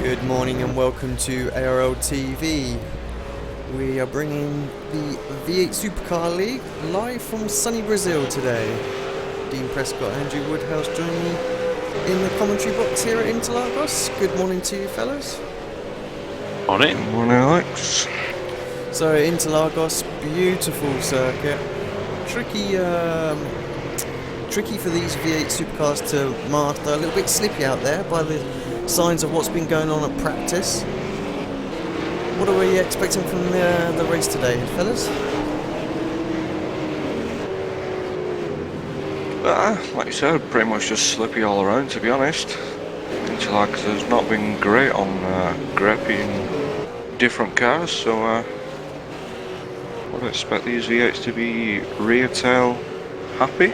Good morning and welcome to ARLTV. We are bringing the V8 Supercar League live from sunny Brazil today. Dean Prescott, Andrew Woodhouse join me in the commentary box here at Interlagos. Good morning to you fellas. Morning. Good morning, Alex. So Interlagos, beautiful circuit. Tricky for these V8 Supercars to master. A little bit slippy out there by the signs of what's been going on at practice. What are we expecting from the race today, fellas? Like you said, pretty much just slippy all around, to be honest. Interlagos has not been great on grepping different cars, so I would expect these V8s to be rear tail happy.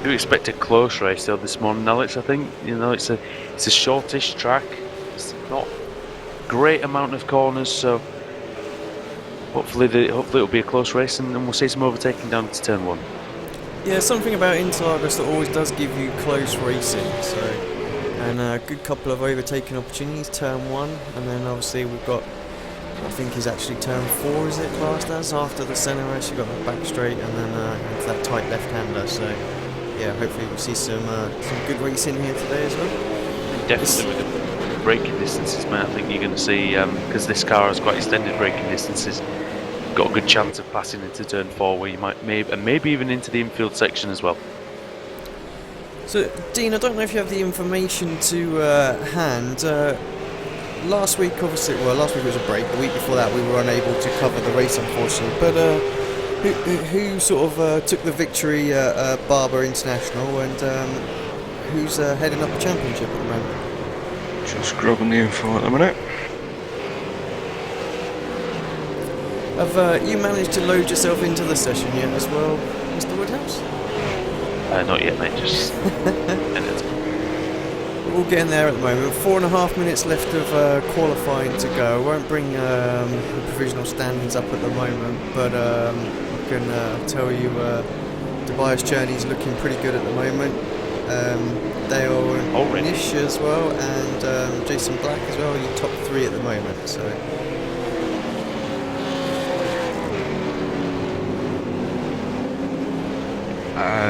Do expect a close race though this morning, Alex. I think it's a shortish track. It's not great amount of corners, so hopefully it'll be a close race, and we'll see some overtaking down to turn one. Yeah, something about Interlagos that always does give you close racing. So, and a good couple of overtaking opportunities, turn one, and then obviously we've got, I think is actually turn 4, is it classed as, after the centre race. You've got the back straight and then into that tight left-hander. So yeah, hopefully we'll see some good racing here today as well. Definitely with the braking distances, mate. I think you're going to see, because this car has quite extended braking distances, got a good chance of passing into turn 4, where you might maybe even into the infield section as well. So Dean, I don't know if you have the information to hand. Last week was a break. The week before that we were unable to cover the race, unfortunately. But who sort of took the victory at Barber International, and who's heading up the championship at the moment? Just grabbing the info at the minute. Have you managed to load yourself into the session yet as well, Mr. Woodhouse? Not yet, mate. Just minutes. We're all getting there at the moment. 4.5 minutes left of qualifying to go. I won't bring the provisional standings up at the moment, but I can tell you Tobias Journey's looking pretty good at the moment. Dale Nish as well, and Jason Black as well, are top 3 at the moment. So.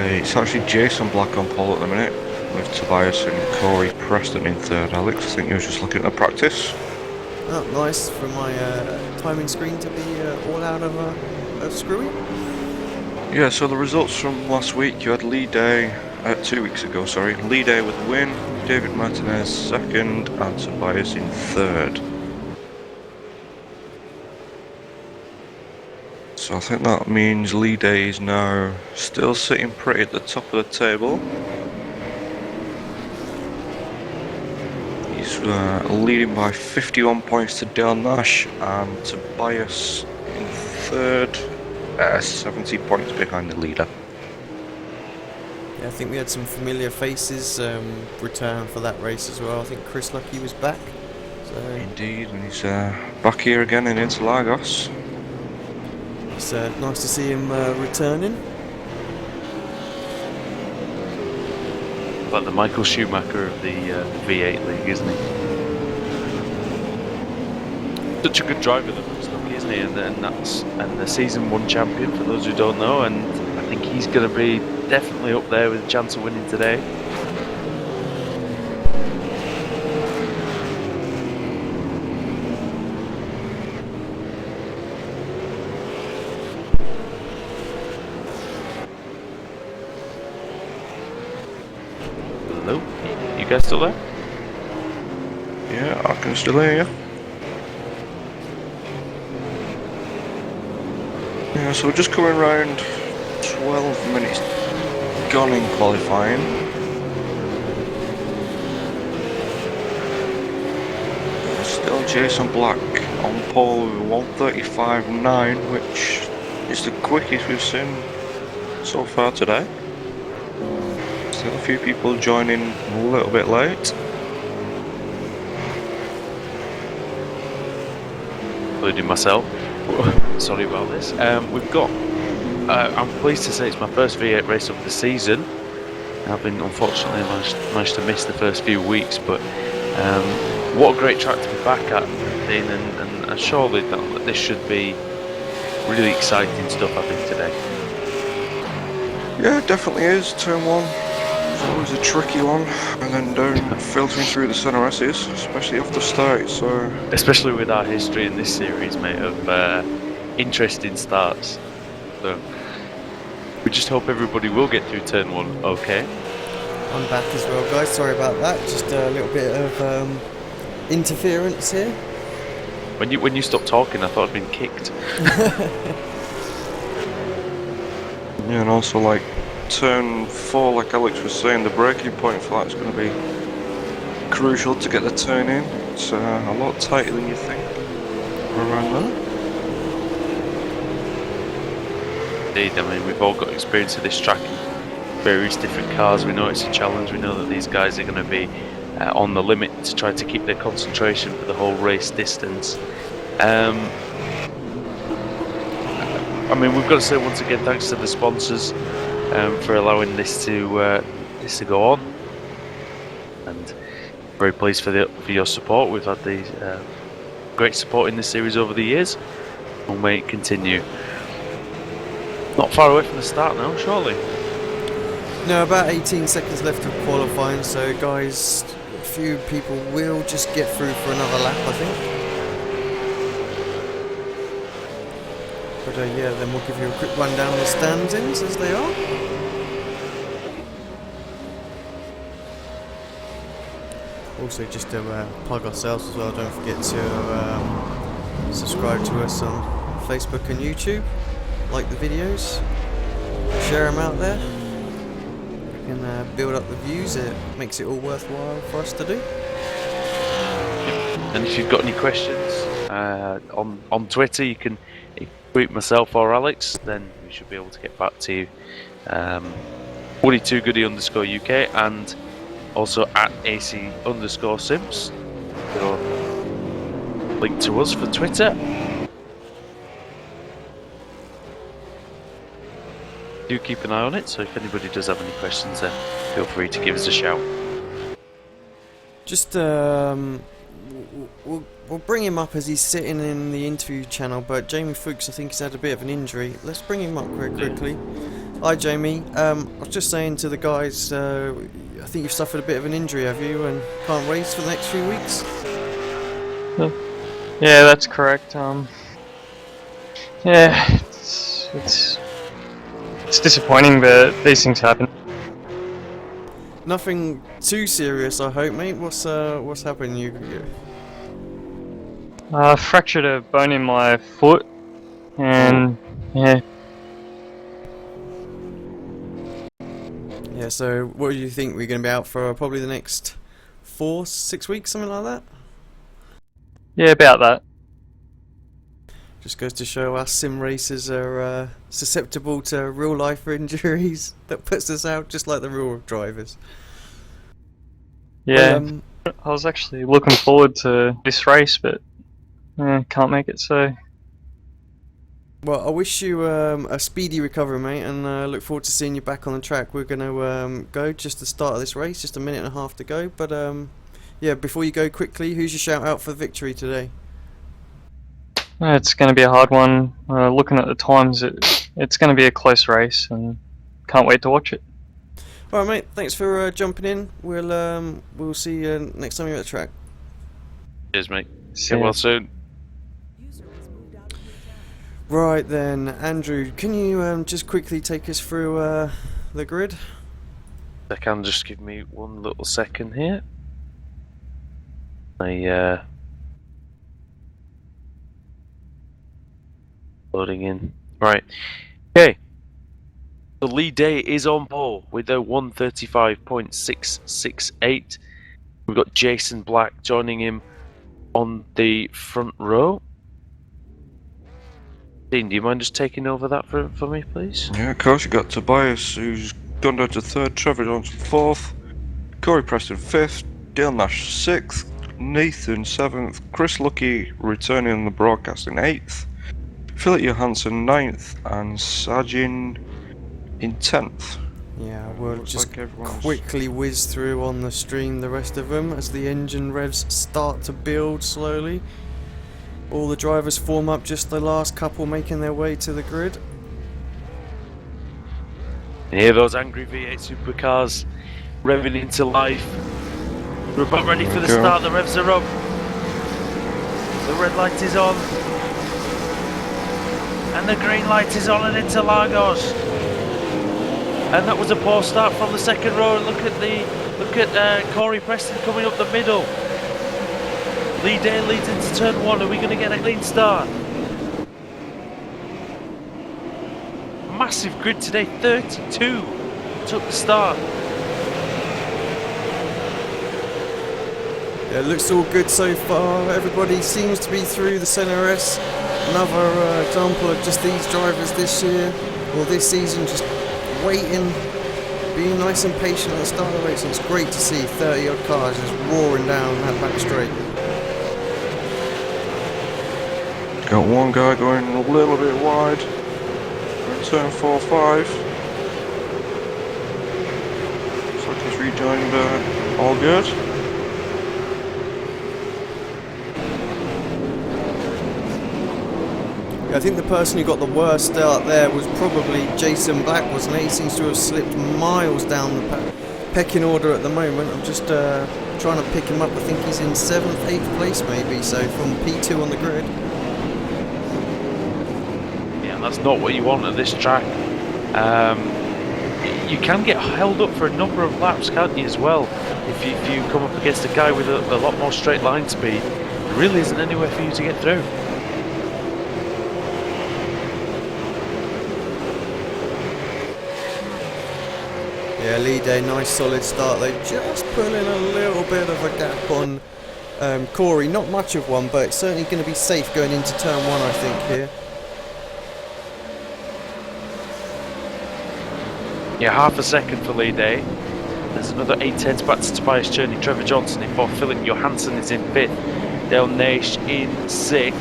It's actually Jason Black on pole at the minute, with Tobias and Corey Preston in third. Alex, I think you were just looking at the practice. Oh, nice for my timing screen to be all out of screwy. Yeah, so the results from last week, you had Lee Day, 2 weeks ago, sorry. Lee Day with the win, David Martinez second, and Tobias in third. So I think that means Lee Day is now still sitting pretty at the top of the table. He's leading by 51 points to Dale Nash, and Tobias in third, 70 points behind the leader. Yeah, I think we had some familiar faces return for that race as well. I think Chris Lucky was back. So indeed, and he's back here again in Interlagos. It's nice to see him returning. Like the Michael Schumacher of the V8 league, isn't he? Such a good driver, though, isn't he? And the season 1 champion, for those who don't know. And I think he's going to be definitely up there with a chance of winning today. Hello? You guys still there? Yeah, I can still hear you. Yeah, so we're just coming around 12 minutes gone in qualifying. Still Jason Black on pole with 1:35.9, which is the quickest we've seen so far today. Still a few people joining a little bit late. Including myself. Sorry about this. We've got I'm pleased to say it's my first V8 race of the season. having unfortunately managed to miss the first few weeks, but what a great track to be back at, Dean, and surely this should be really exciting stuff, I think, today. Yeah, it definitely is. Turn 1 is always a tricky one, and then down filtering through the centre S's, especially off the start. So, especially with our history in this series, mate, of interesting starts. So we just hope everybody will get through turn 1 okay. I'm back as well, guys. Sorry about that. Just a little bit of interference here. When you stopped talking, I thought I'd been kicked. yeah, and also like turn 4, like Alex was saying, the breaking point for that is going to be crucial to get the turn in. It's a lot tighter than you think around there. Indeed, I mean, we've all got experience of this track in various different cars. We know it's a challenge. We know that these guys are going to be on the limit to try to keep their concentration for the whole race distance. I mean, we've got to say once again thanks to the sponsors for allowing this to go on, and very pleased for your support. We've had the great support in this series over the years, and may it continue. Not far away from the start now, surely. No, about 18 seconds left of qualifying, so guys, a few people will just get through for another lap, I think. But yeah, then we'll give you a quick rundown of the standings as they are. Also, just to plug ourselves as well, don't forget to subscribe to us on Facebook and YouTube, like the videos, share them out there. We can build up the views, it makes it all worthwhile for us to do. And if you've got any questions on Twitter, you can tweet myself or Alex, then we should be able to get back to you. 42goody_UK and also at AC_Simps. So link to us for Twitter. Do keep an eye on it, so if anybody does have any questions, then feel free to give us a shout. Just we'll bring him up as he's sitting in the interview channel, but Jamie Fuchs, I think, has had a bit of an injury. Let's bring him up very quickly. Hi Jamie, I was just saying to the guys, I think you've suffered a bit of an injury, have you, and can't race for the next few weeks? Yeah, that's correct. Yeah, it's disappointing, but these things happen. Nothing too serious, I hope, mate. What's happened? You Fractured a bone in my foot, and yeah. Yeah, so what do you think? We're going to be out for probably the next 4-6 weeks, something like that? Yeah, about that. Just goes to show us sim racers are susceptible to real life injuries. That puts us out just like the real drivers. Yeah, I was actually looking forward to this race, but can't make it so. Well, I wish you a speedy recovery, mate, and look forward to seeing you back on the track. We're going to go just the start of this race, just a minute and a half to go. But yeah, before you go quickly, who's your shout out for the victory today? It's going to be a hard one. Looking at the times, it's going to be a close race, and can't wait to watch it. All right, mate. Thanks for jumping in. We'll see you next time you're at the track. Cheers, mate. See Get ya. well soon. Right then, Andrew, can you just quickly take us through the grid? I can just give me one little second here. Loading in. Right. Okay. The lead day is on pole with a 1:35.668. We've got Jason Black joining him on the front row. Dean, do you mind just taking over that for me, please? yeah, of course, you got Tobias, who's gone down to 3rd, Trevor Johnson 4th, Corey Preston 5th, Dale Nash 6th, Nathan 7th, Chris Lucky returning on the broadcast in 8th, Philip Johansson 9th, and Sajin in 10th. Yeah, we'll Looks just like everyone's- quickly whiz through on the stream the rest of them as the engine revs start to build slowly. All the drivers form up, just the last couple making their way to the grid. And here those angry V8 supercars revving into life. We're about ready for the Go. start, the revs are up. The red light is on. And the green light is on at Interlagos. And that was a poor start from the second row. Look at Corey Preston coming up the middle. Lee Day leads into turn 1. Are we going to get a clean start? Massive grid today. 32 took the start. Yeah, it looks all good so far. Everybody seems to be through the Senna S. Another example of just these drivers this year, or this season, just waiting, being nice and patient at the start of the race. And it's great to see 30 odd cars just roaring down that back straight. Got one guy going a little bit wide. We're in turn 4-5. Looks like he's rejoined all good. I think the person who got the worst start there was probably Jason Black, wasn't he? He seems to have slipped miles down the pecking order at the moment. I'm just trying to pick him up. I think he's in 7th, 8th place maybe, so from P2 on the grid. Yeah, that's not what you want at this track. You can get held up for a number of laps, can't you, as well? If you come up against a guy with a lot more straight line speed, there really isn't anywhere for you to get through. Yeah, Lee Day, nice solid start. They just put in a little bit of a gap on Corey. Not much of one, but it's certainly going to be safe going into turn 1, I think, here. Yeah, half a second for Lee Day. There's another 8/10 back to Tobias Cherney, Trevor Johnson in 4th, Philip Johansson is in 5th, Dale Naish in 6th.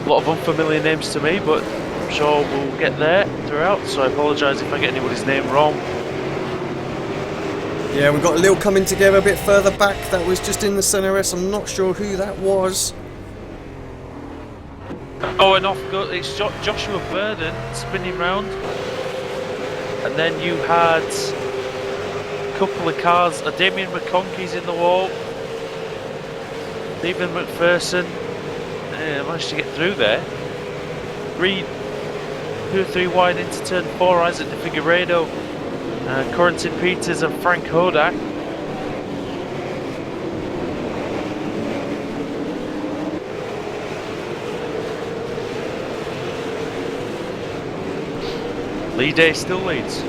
A lot of unfamiliar names to me, but I'm sure we'll get there throughout, so I apologise if I get anybody's name wrong. Yeah, we've got a little coming together a bit further back. That was just in the Senna S. I'm not sure who that was. Oh, and off go, it's Joshua Burden spinning round. And then you had a couple of cars, Damien McConkey's in the wall. Stephen McPherson managed to get through there. 2 or 3 wide into turn 4, Isaac de Figueiredo, Corentin Peters and Frank Hodak. Lee Day still leads.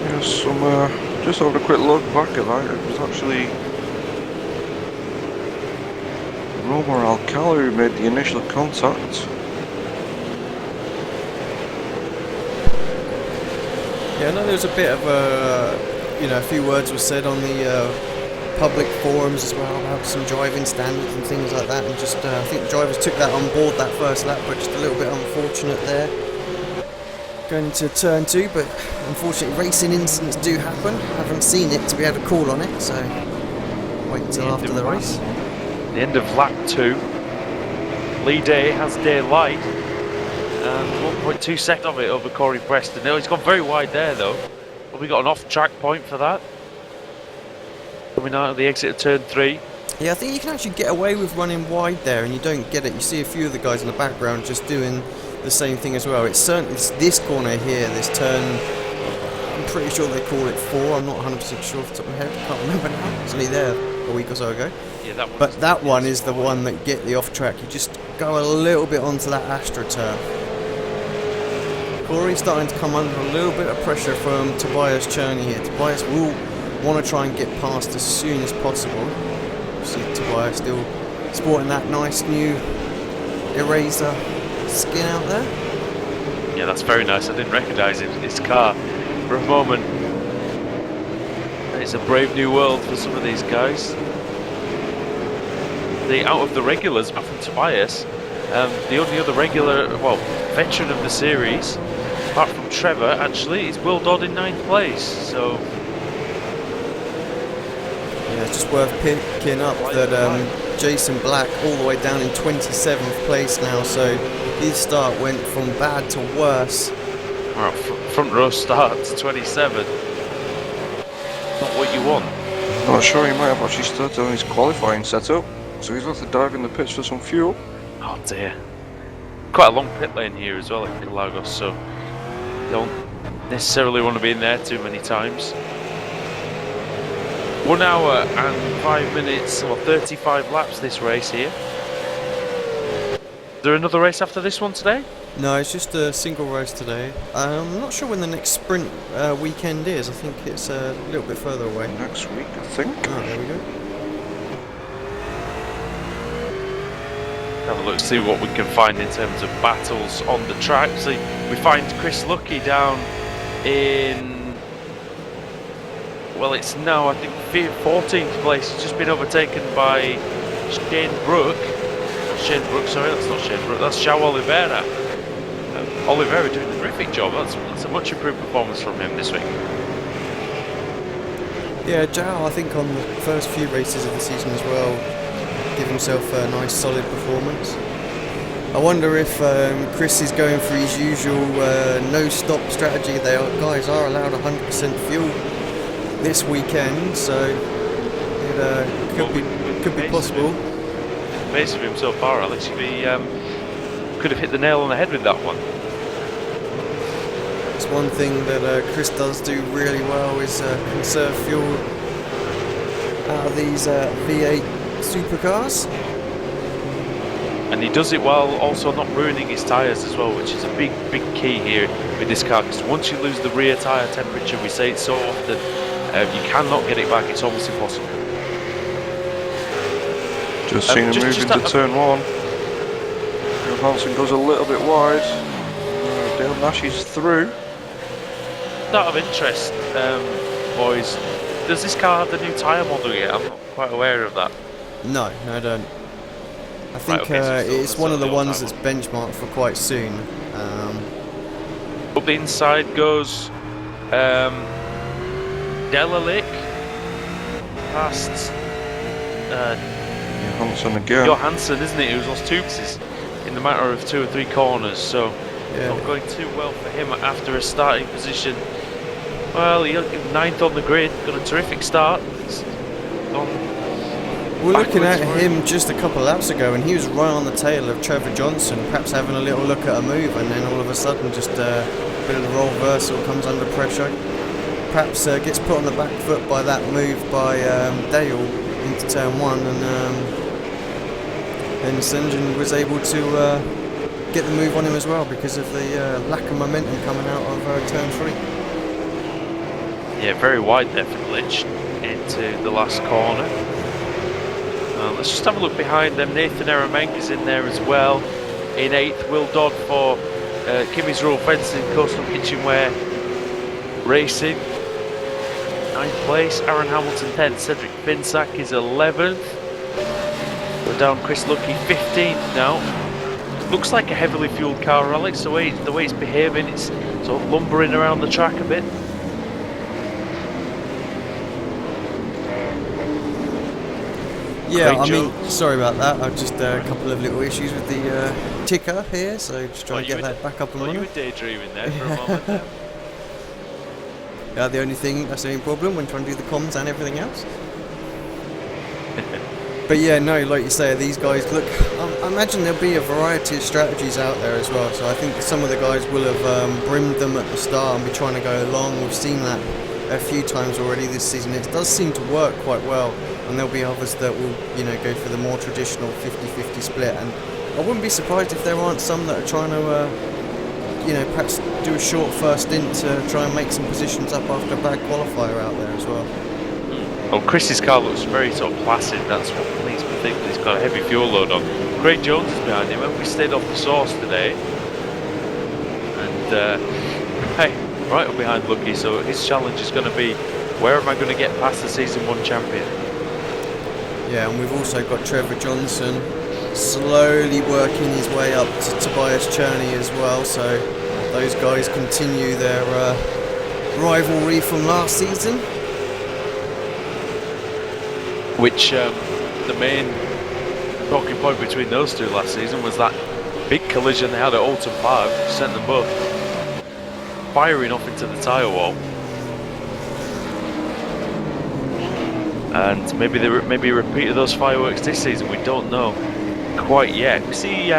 Yes, just having a quick look back at that. It was actually Romer Alcala who made the initial contact. Yeah, I know there was a bit of a few words were said on the public forums as well about some driving standards and things like that, and just I think the drivers took that on board that first lap, but just a little bit unfortunate there. Going to turn 2, but unfortunately racing incidents do happen. Haven't seen it to be able to call on it, so wait until after the race. The end of lap 2. Lee Day has daylight and 1.2 seconds of it over Corey Preston. No, he's gone very wide there though. But we got an off-track point for that. Coming out of the exit of turn 3. Yeah, I think you can actually get away with running wide there, and you don't get it. You see a few of the guys in the background just doing the same thing as well. It's certainly this corner here, this turn. I'm pretty sure they call it 4. I'm not 100% sure off the top of my head. I can't remember now. It's only there a week or so ago. Yeah, that one. But that one is the one that get the off track. You just go a little bit onto that AstroTurf. Corey's starting to come under a little bit of pressure from Tobias Cherney here. Tobias will want to try and get past as soon as possible. See Tobias still sporting that nice new Eraser skin out there. Yeah, that's very nice. I didn't recognise his car for a moment. It's a brave new world for some of these guys. Out of the regulars, apart from Tobias, The only other regular, well, veteran of the series, apart from Trevor, actually, is Will Dodd in 9th place. So Yeah, it's just worth picking up that Jason Black all the way down in 27th place now, so his start went from bad to worse. all right, front row start to 27. Not what you want. Not sure, he might have actually started on his qualifying setup, so he's got to dive in the pits for some fuel. Oh dear. Quite a long pit lane here as well at Interlagos, so you don't necessarily want to be in there too many times. 1 hour and 5 minutes, or 35 laps this race here. Is there another race after this one today? No, it's just a single race today. I'm not sure when the next sprint weekend is. I think it's a little bit further away. Next week, I think. Oh, there we go. Have a look, see what we can find in terms of battles on the track. So we find Chris Lucky down in, well, it's now I think 14th place. He's just been overtaken by Shane Brook. Sorry, that's not Shane Brook, that's João Oliveira. Oliveira doing a terrific job. That's a much improved performance from him this week. Yeah, João, I think on the first few races of the season as well, give himself a nice solid performance. I wonder if Chris is going for his usual no-stop strategy. Guys are allowed 100% fuel this weekend, so it could be possible. Pace of him so far, Alex, could have hit the nail on the head with that one. It's one thing that Chris does do really well is conserve fuel out of these V8 supercars. And he does it while also not ruining his tyres as well, which is a big key here with this car, because once you lose the rear tyre temperature, we say it so often, you cannot get it back, it's almost impossible. Just seen him move into turn 1. Johansson goes a little bit wide. Dale Nash is through. Out of interest, boys, does this car have the new tyre model yet? I'm not quite aware of that. No, I don't. I think Right, okay, so it's one of the ones that's benchmarked for quite soon. Up the inside goes Delalic past Johansson again. Johansson, isn't it? He was lost 2 pieces in the matter of 2 or 3 corners, so not going too well for him after a starting position. Well, he 9th on the grid, got a terrific start. We're looking at him just a couple of laps ago, and he was right on the tail of Trevor Johnson, perhaps having a little look at a move, and then all of a sudden just a bit of the role reversal, comes under pressure. Perhaps gets put on the back foot by that move by Dale into turn 1, and then St. was able to get the move on him as well because of the lack of momentum coming out of turn 3. Yeah, very wide there for Glitch into the last corner. Let's just have a look behind them. Nathan Eramenga's in there as well. In 8th, Will Dodd for Kimmy's Rural Fencing, Coastal Kitchenware Racing. 9th place, Aaron Hamilton 10th, Cedric Finsack is 11th. We're down Chris Lucky 15th now. Looks like a heavily fueled car, Alex, the way it's behaving, it's sort of lumbering around the track a bit. Yeah, I mean, sorry about that. I've just a couple of little issues with the ticker here, so just trying to get that back up and running. You were daydreaming there for a moment. That's the only problem when trying to do the comms and everything else. But yeah, no, like you say, these guys, look, I imagine there'll be a variety of strategies out there as well, so I think some of the guys will have brimmed them at the start and be trying to go along. We've seen that a few times already this season. It does seem to work quite well, and there'll be others that will, go for the more traditional 50-50 split, and I wouldn't be surprised if there aren't some that are trying to perhaps do a short first stint to try and make some positions up after a bad qualifier out there as well. Well, Chris's car looks very sort of placid. That's what makes me think that he's got a heavy fuel load on. Craig Jones is behind him, and we stayed off the source today. And hey, right up behind Lucky, so his challenge is going to be, where am I going to get past the Season 1 champion? Yeah, and we've also got Trevor Johnson slowly working his way up to Tobias Cherney as well. So those guys continue their rivalry from last season. Which the main talking point between those two last season was that big collision they had at Alton Park, sent them both firing off into the tyre wall. And maybe a repeat of those fireworks this season. We don't know quite yet. We see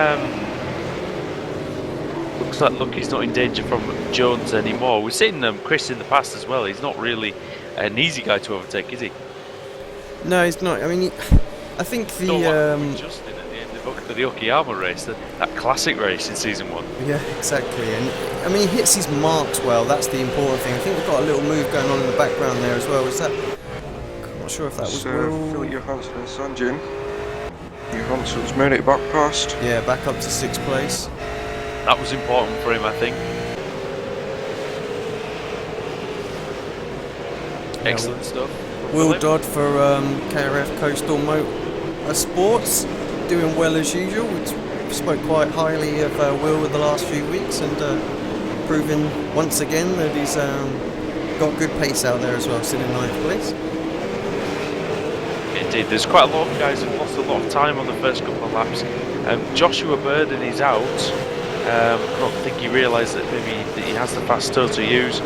looks like Lucky's not in danger from Jones anymore. We've seen Chris in the past as well. He's not really an easy guy to overtake, is he? No, he's not. I mean, I think the Justin at the end of the Okayama race, that classic race in season 1. yeah, exactly. And I mean, he hits his marks well. That's the important thing. I think we've got a little move going on in the background there as well. Is that? I'm not sure if that was Phil Johansson and Sanjin. Johansson's made it back past. Yeah, back up to 6th place. That was important for him, I think. Excellent stuff. Will Dodd for KRF Coastal Motorsports, doing well as usual. We spoke quite highly of Will in the last few weeks, and proving once again that he's got good pace out there as well, sitting in 9th place. Indeed, there's quite a lot of guys who've lost a lot of time on the first couple of laps. Joshua Burden is out. I don't think he realised that maybe that he has the fast toe to use.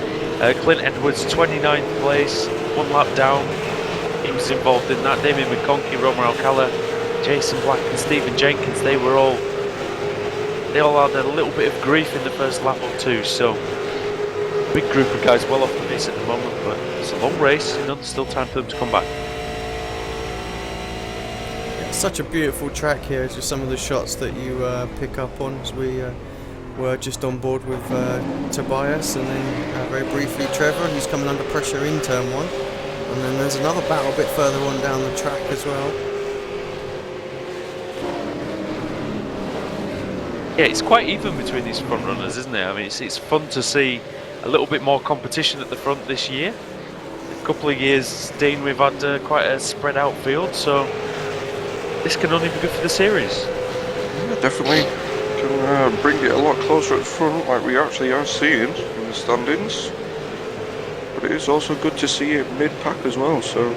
Clint Edwards, 29th place, 1 lap down. He was involved in that. Damien McConkey, Romer Alcala, Jason Black and Stephen Jenkins, they all had a little bit of grief in the first lap or two, so big group of guys well off the pace at the moment, but it's a long race, there's still time for them to come back. It's such a beautiful track here. It's just some of the shots that you pick up on as we were just on board with Tobias, and then very briefly Trevor, who's coming under pressure in turn 1, and then there's another battle a bit further on down the track as well. Yeah, it's quite even between these front runners, isn't it? I mean, it's fun to see a little bit more competition at the front this year. A couple of years, Dean, we've had quite a spread out field, so this can only be good for the series. Yeah, definitely can bring it a lot closer at the front, like we actually are seeing in the standings. But it is also good to see it mid-pack as well, so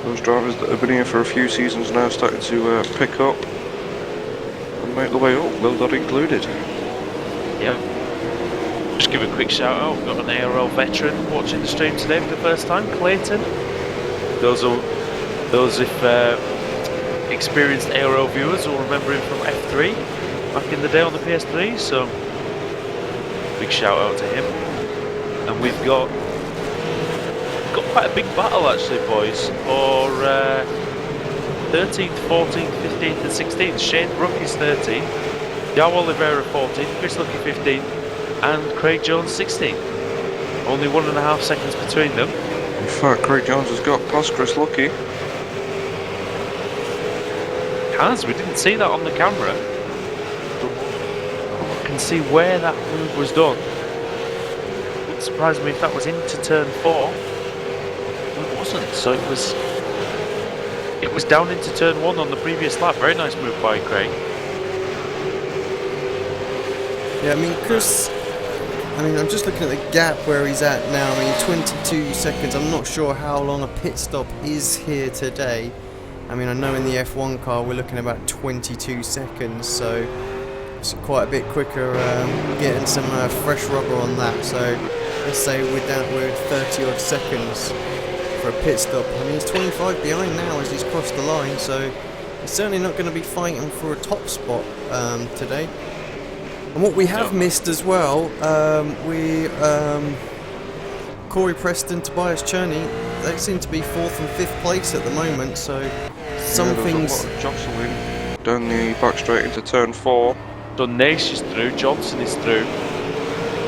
those drivers that have been here for a few seasons now starting to pick up and make the way up, Will Dodd included. Yeah. Just give a quick shout out, we've got an ARL veteran watching the stream today for the first time, Clayton. Those if experienced ARL viewers will remember him from F3 back in the day on the PS3, so big shout out to him. And we've got quite a big battle actually, boys, for 13th, 14th, 15th and 16th. Shane Brook is 13th, João Oliveira 14th, Chris Lucky 15th and Craig Jones 16th. Only 1.5 seconds between them. In fact, Craig Jones has got past Chris Lucky. We didn't see that on the camera. I can see where that move was done. It wouldn't surprise me if that was into turn 4. It wasn't, so it was down into turn 1 on the previous lap. Very nice move by Craig. Yeah, I mean, Chris, I'm just looking at the gap where he's at now. I mean, 22 seconds. I'm not sure how long a pit stop is here today. I mean, I know in the F1 car we're looking at about 22 seconds, so it's quite a bit quicker getting some fresh rubber on that. So let's say we're 30 odd seconds for a pit stop. I mean, he's 25 behind now as he's crossed the line, so he's certainly not going to be fighting for a top spot today. And what we have missed as well, Corey Preston, Tobias Cherney, they seem to be 4th and 5th place at the moment, so some things... A lot of jostling down the back straight into turn 4. So Nash is through, Johnson is through,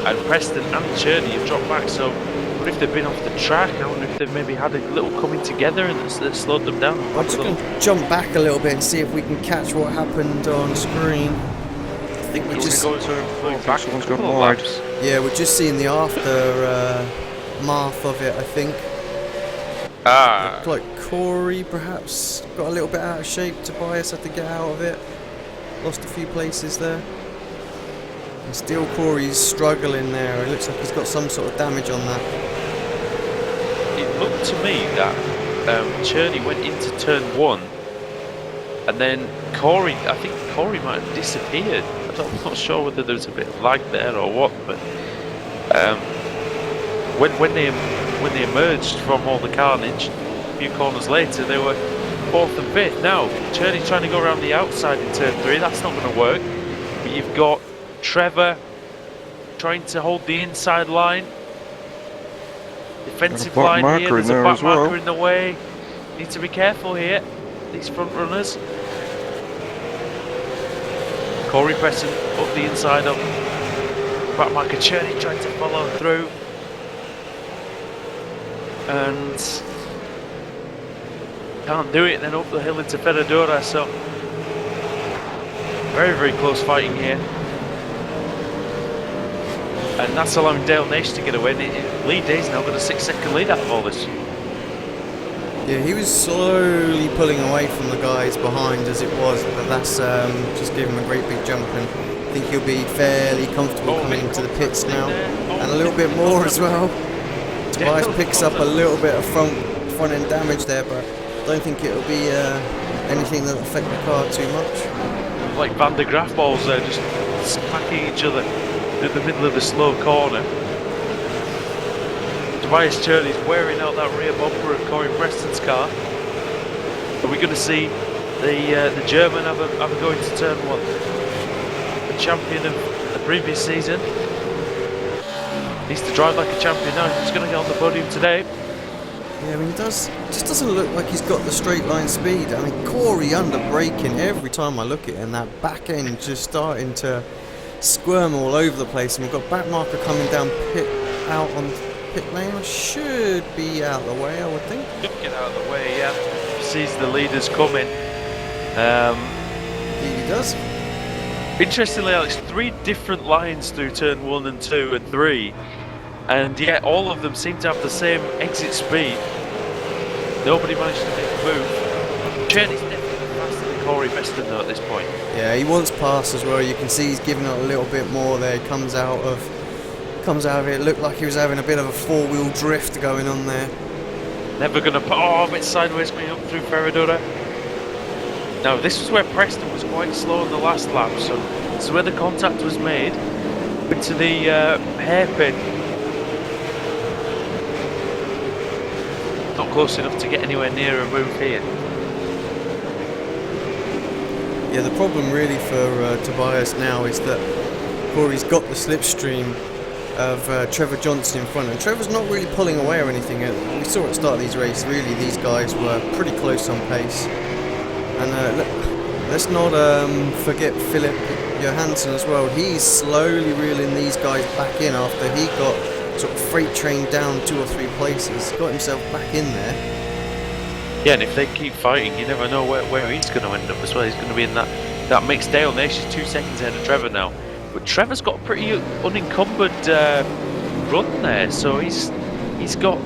and Preston and Cherney have dropped back, so what if they've been off the track? I wonder if they've maybe had a little coming together and that's slowed them down. I'm just going to jump back a little bit and see if we can catch what happened on screen. I think we're just going back. Someone's gone wide. Yeah, we're just seeing the aftermath of it, I think. Looked like Corey perhaps got a little bit out of shape. Tobias had to get out of it. Lost a few places there. And still Corey's struggling there. It looks like he's got some sort of damage on that. It looked to me that Cherney went into turn 1 and then Corey, I think Corey might have disappeared. I'm not sure whether there's a bit of lag there or what, but when they emerged from all the carnage a few corners later, they were 4th and 5th. Now Cherney's trying to go around the outside in turn 3. That's not going to work. But you've got Trevor trying to hold the inside line. Defensive line here, there's a back marker in the way. Need to be careful here, these front runners. Corey pressing up the inside of back marker. Cherney trying to follow through. And can't do it, then up the hill into Ferradura, so very, very close fighting here. And that's allowing Dale Nash to get away. Lee Day's now got a 6-second lead out of all this. Yeah, he was slowly pulling away from the guys behind as it was, but that's just giving him a great big jump, and I think he'll be fairly comfortable coming into the pits now, and a little bit more as well. Tobias picks up a little bit of front end damage there, but I don't think it'll be anything that'll affect the car too much. Like Van der Graaf balls there, just smacking each other in the middle of the slow corner. Tobias Cherney's wearing out that rear bumper of Corey Preston's car. Are we going to see the German have a go into turn 1? The champion of the previous season. Needs to drive like a champion now. He's going to get on the podium today. Yeah, I mean, it just doesn't look like he's got the straight line speed. I mean, Corey under braking every time I look at him. That back end just starting to squirm all over the place. And we've got back marker coming down out on pit lane. Should be out of the way, I would think. Should get out of the way, yeah. Sees the leaders coming. He does. Interestingly, Alex, 3 different lines through turn 1 and 2 and 3, and yet all of them seem to have the same exit speed. Nobody managed to make a move. Cherney's definitely faster than Corey Preston though at this point. Yeah, he wants pass as well. You can see he's giving it a little bit more there. He comes out of it. It looked like he was having a bit of a 4-wheel drift going on there. Never gonna put a bit sideways coming up through Ferradura. Now this was where Preston was quite slow in the last lap, so this is where the contact was made into the hairpin. Not close enough to get anywhere near a move here. Yeah, the problem really for Tobias now is that Corey's got the slipstream of Trevor Johnson in front, and Trevor's not really pulling away or anything. We saw at the start of these races, really, these guys were pretty close on pace. And let's not forget Philip Johansson as well. He's slowly reeling these guys back in after he got sort of freight trained down 2 or 3 places. Got himself back in there. Yeah, and if they keep fighting, you never know where he's going to end up as well. He's going to be in that mixed Dale Nash is 2 seconds ahead of Trevor now. But Trevor's got a pretty unencumbered run there, so he's got...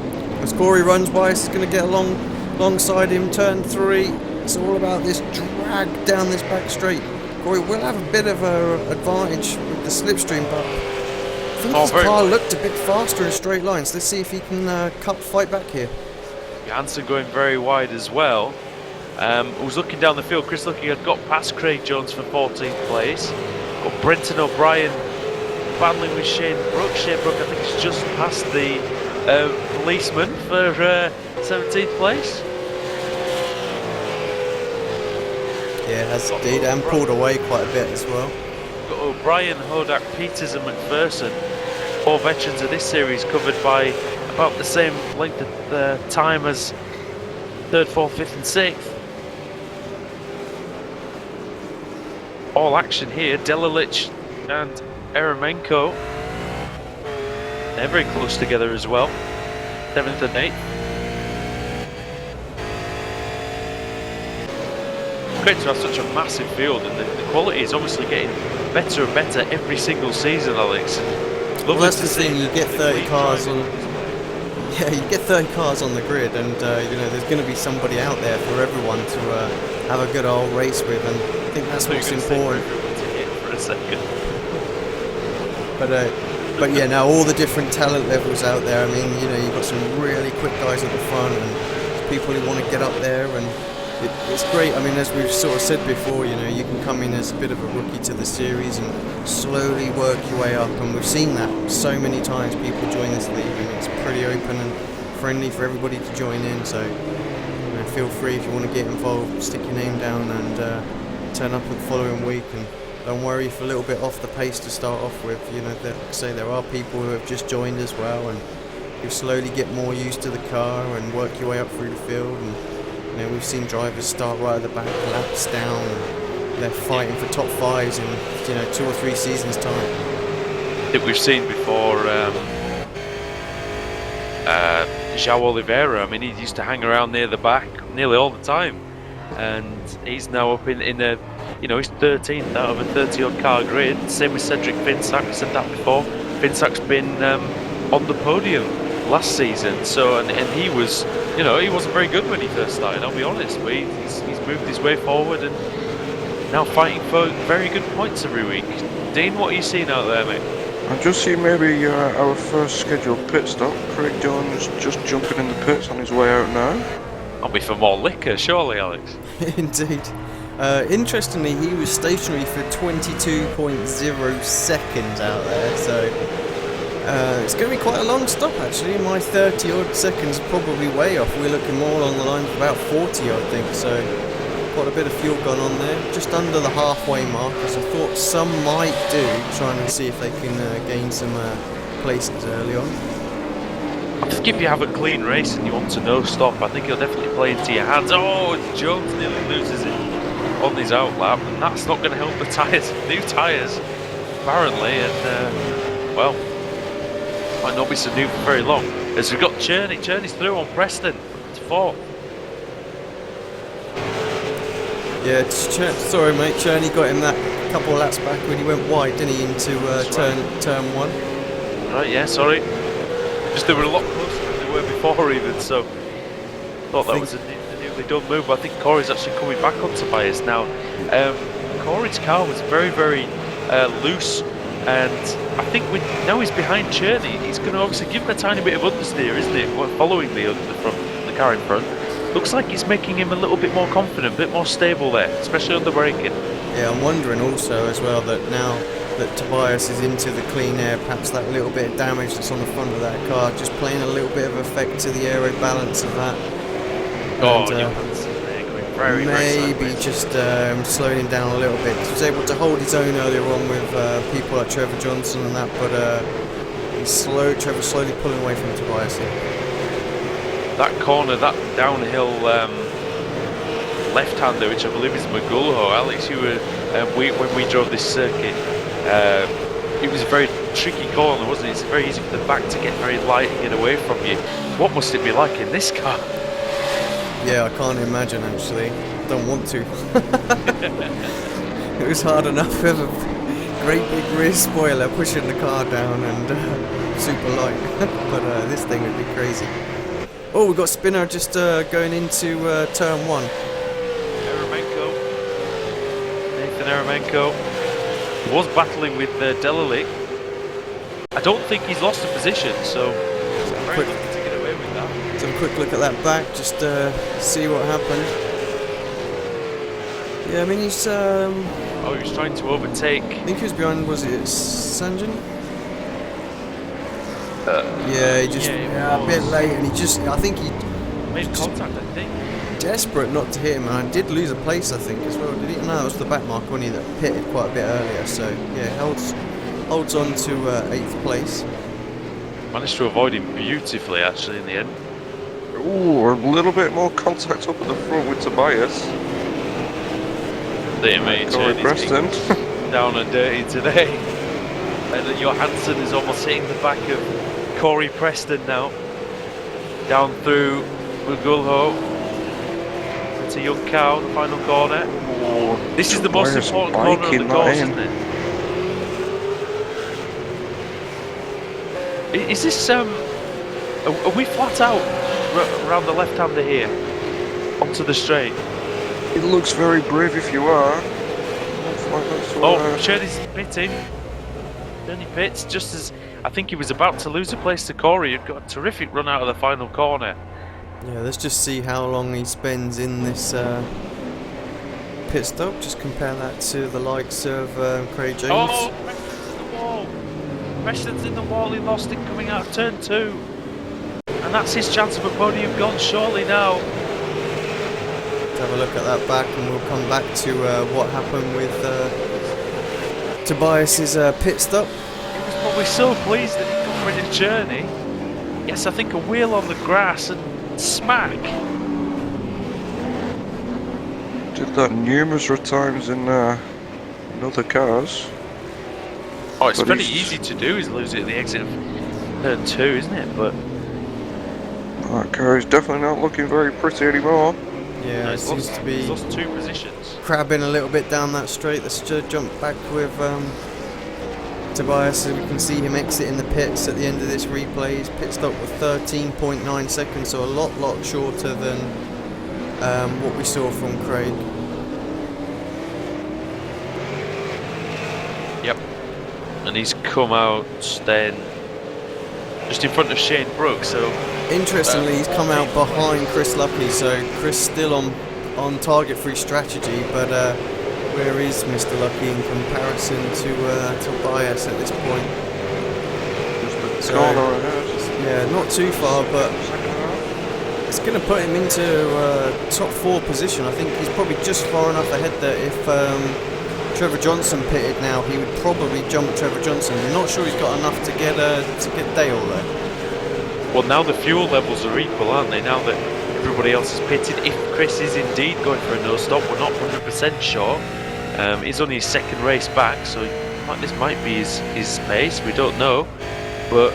As Corey runs by, he's going to get alongside him, turn 3. It's all about this drag down this back straight. Corey will have a bit of an advantage with the slipstream, but I think his car looked a bit faster in straight lines. Let's see if he can fight back here. Johansson going very wide as well. Who's looking down the field. Chris Lucky had got past Craig Jones for 14th place. Got Brenton O'Brien battling with Shane Brook. Shane Brook, I think, is just past the policeman for 17th place. Yeah, has indeed, and pulled away quite a bit as well. Got O'Brien, Hodak, Peters and McPherson. 4 veterans of this series covered by about the same length of time as 3rd, 4th, 5th and 6th. All action here. Delilich and Eremenko. They're very close together as well. 7th and 8th. Great to have such a massive field, and the quality is obviously getting better and better every single season, Alex. Well, that's the thing, you get 30 cars on... Yeah, you get 30 cars on the grid, and you know there's going to be somebody out there for everyone to have a good old race with, and I think that's what's important. For a second. But yeah, now all the different talent levels out there. I mean, you know, you've got some really quick guys at the front, and people who want to get up there, and it's great. I mean, as we've sort of said before, you know, you can come in as a bit of a rookie to the series and slowly work your way up, and we've seen that so many times. People join this league, and it's pretty open and friendly for everybody to join in. So, you know, feel free if you want to get involved, stick your name down and turn up the following week. And don't worry if you're a little bit off the pace to start off with. You know, like I say, there are people who have just joined as well, and you slowly get more used to the car and work your way up through the field. And you know, we've seen drivers start right at the back, laps down, and they're fighting for top fives in 2 or 3 seasons' time. I think we've seen before João Oliveira. I mean, he used to hang around near the back nearly all the time, and he's now up in a, you know, he's 13th out of a 30-odd car grid. Same with Cedric Finsack. We said that before. Finsack's been on the podium last season, so and he was, you know, he wasn't very good when he first started, I'll be honest, but he's moved his way forward and now fighting for very good points every week. Dean, what are you seeing out there, mate? I just see maybe our first scheduled pit stop. Craig Jones just jumping in the pits on his way out now. I'll be for more liquor, surely, Alex. Indeed. Interestingly, he was stationary for 22.0 seconds out there, so it's going to be quite a long stop actually. My 30 odd seconds are probably way off. We're looking more along the lines of about 40, I think, so quite a bit of fuel gone on there. Just under the halfway mark, as I thought some might do, trying to see if they can gain some places early on. I think if you have a clean race and you want to no stop, I think you'll definitely play into your hands. Oh, Jones nearly loses it on his outlap, and that's not going to help the tyres. New tyres, apparently, and well, might not be so new for very long. As we've got Cherney. Cherney's through on Preston to 4th. Yeah, sorry mate, Cherney got him that couple of laps back when he went wide, didn't he, into turn 1. Right, yeah, sorry. Just they were a lot closer than they were before even, so thought that was a newly done move. But I think Corey's actually coming back on Tobias now. Corey's car was very, very loose, and I think now he's behind Cherney, he's going to obviously give him a tiny bit of understeer, isn't it? Following the car in front. Looks like he's making him a little bit more confident, a bit more stable there, especially on the braking. Yeah, I'm wondering also as well that now that Tobias is into the clean air, perhaps that little bit of damage that's on the front of that car just playing a little bit of effect to the aero balance of that. Very, maybe just slowing him down a little bit. He was able to hold his own earlier on with people like Trevor Johnson and that, but Trevor's slowly pulling away from Tobias here. That corner, that downhill left-hander, which I believe is Magulho. Alex, you were when we drove this circuit, it was a very tricky corner, wasn't it? It's very easy for the back to get very light and get away from you. What must it be like in this car? Yeah, I can't imagine actually. Don't want to. It was hard enough with a great big rear spoiler pushing the car down and super light, but this thing would be crazy. Oh, we've got Spinner just going into turn 1. Nathan Eremenko was battling with Delalick. I don't think he's lost a position, so very lucky to get away with that. Let's have a quick look at that back, just see what happened. Yeah, I mean he's... oh, he was trying to overtake... I think he was behind, was it Sanjin? Yeah, he just a bit late, and I think he made contact. I think desperate not to hit him, and I did lose a place, I think, as well. Did he? No, it was the back mark, wasn't he, that pitted quite a bit earlier. So yeah, holds on to 8th place. Managed to avoid him beautifully, actually, in the end. Ooh, a little bit more contact up at the front with Tobias. Corey Preston down and dirty today, and then Johansson is almost hitting the back of Corey Preston now, down through Magulho into Young Cow, the final corner. Oh, this is the most important corner of the course, isn't it? Is this Are we flat out around the left-hander here? Onto the straight? It looks very brave if you are. Looks like that's Shirley's pitting. Shirley pits just as I think he was about to lose a place to Corey, who'd got a terrific run out of the final corner. Yeah, let's just see how long he spends in this pit stop. Just compare that to the likes of Craig James. Oh, Preston's in the wall. Preston's in the wall. He lost it coming out of turn 2. And that's his chance of a podium gone surely now. Let's have a look at that back and we'll come back to what happened with Tobias's pit stop. He was probably so pleased that he got rid of Journey. Yes, I think a wheel on the grass and smack. did that numerous of times in other cars. Oh, it's But very he's- easy to do, is lose it at the exit of turn 2, isn't it? But That car is definitely not looking very pretty anymore. Yeah, no, it seems to be he's lost 2 positions. crabbing a little bit down that straight. Let's just jump back with Tobias so we can see him exit in the pits at the end of this replay. His pit stop was 13.9 seconds, so a lot shorter than what we saw from Craig. Yep. And he's come out then just in front of Shane Brooks, so Interestingly, he's come out behind Chris Lucky, so Chris still on target for his strategy, but where is Mr. Lucky in comparison to Tobias at this point? Just a So- corner ahead. Yeah, not too far, but Second half. it's going to put him into top 4 position. I think he's probably just far enough ahead that if Trevor Johnson pitted now, he would probably jump Trevor Johnson. I'm not sure he's got enough to get Dale there. well, now the fuel levels are equal, aren't they? Now that everybody else is pitted, if Chris is indeed going for a no stop, we're not 100% sure. It's only his second race back, so this might be his pace. We don't know, but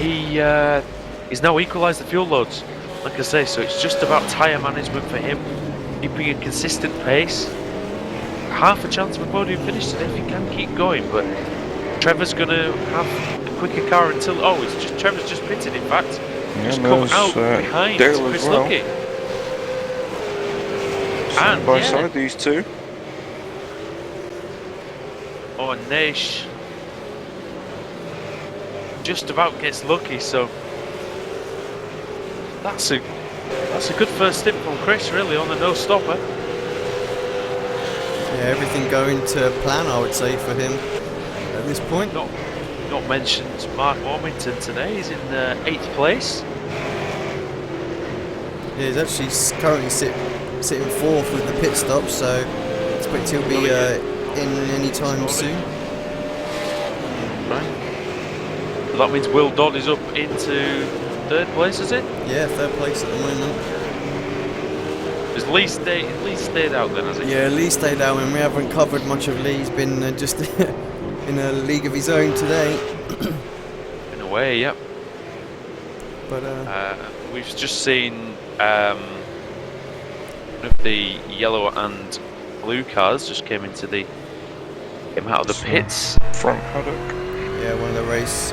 he's now equalised the fuel loads, like I say. So it's just about tyre management for him, keeping a consistent pace. Half a chance of a podium finish today if he can keep going, but Trevor's going to have a quicker car until Trevor's just pitted. In fact, just come there's, out behind Dale as Chris well. Lucky. Side by yeah. side, these two. Oh, and Nash just about gets lucky, so that's a good first stint from Chris, really, on the no stopper. Yeah, everything going to plan, I would say, for him at this point. Not mentioned Mark Ormington today. He's in 8th place. Yeah, he's actually currently sitting 4th with the pit stop, so I expect he'll be in any time soon. Right. So that means Will Dodd is up into 3rd place, is it? Yeah, 3rd place at the moment. Has Lee stayed out then, has he? Yeah, Lee stayed out, and we haven't covered much of Lee. He's been just in a league of his own today. In a way, yep. But We've just seen one of the yellow and blue cars just came out of the pits. Frank Haddock. yeah, one of the race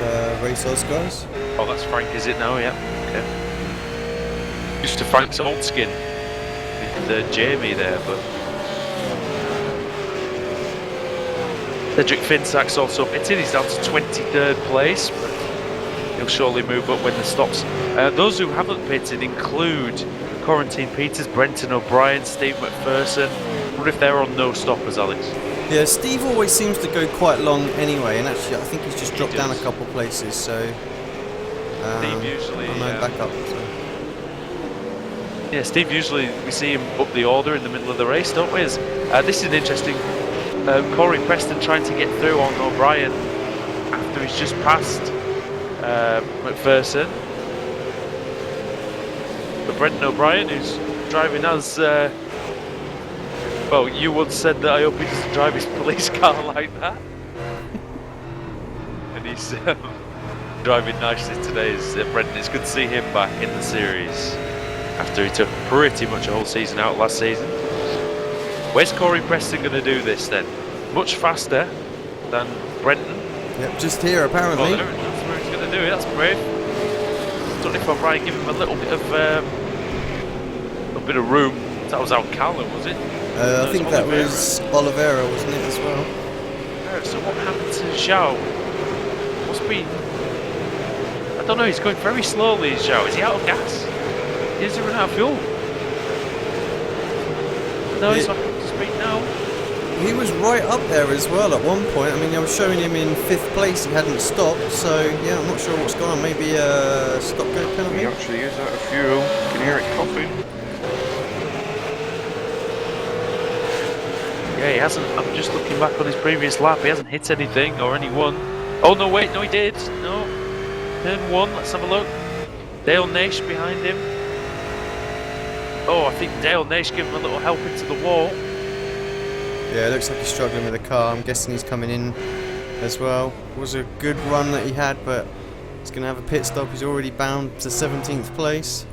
Oz guys. Oh, that's Frank, is it now? Yeah. Okay. Used to Frank's old skin with Jamie there, but Cedric Finsack's also pitted. He's down to 23rd place, but he'll surely move up when the stops. Those who haven't pitted include Quarantine Peters, Brenton O'Brien, Steve McPherson. What if they're on no stoppers, Alex? Yeah, Steve always seems to go quite long anyway, and actually I think he's just dropped down a does. couple places, so Steve usually, I know back up. So. Yeah, Steve usually we see him up the order in the middle of the race, don't we? This is interesting. Corey Preston trying to get through on O'Brien after he's just passed McPherson. But Brendan O'Brien, who's driving as well, you once said that I hope he doesn't drive his police car like that. And he's driving nicely today. Brendan, it's good to see him back in the series after he took pretty much a whole season out last season. Where's Corey Preston going to do this then? Much faster than Brenton. Yep, just here apparently. Oh, that's where he's going to do it. That's brave. Don't know if I'm right. Give him a little bit of room. That was Alcala, was it? I think that was Oliveira, wasn't it, as well? So what happened to Zhao? Must be... I don't know, he's going very slowly, Zhao. Is he out of gas? Is he running out of fuel? No, he's not up to speed now. He was right up there as well at one point. I mean, I was showing him in 5th place. He hadn't stopped, so yeah, I'm not sure what's going on. Maybe a stop-go penalty? He actually used out of fuel. You can hear it coughing. Yeah, he hasn't. I'm just looking back on his previous lap. He hasn't hit anything or anyone. Oh no, wait, no, he did. No. Turn 1, let's have a look. Dale Nash behind him. Oh, I think Dale Nash gave him a little help into the wall. Yeah, it looks like he's struggling with the car. I'm guessing he's coming in as well. It was a good run that he had, but he's going to have a pit stop. He's already bound to 17th place.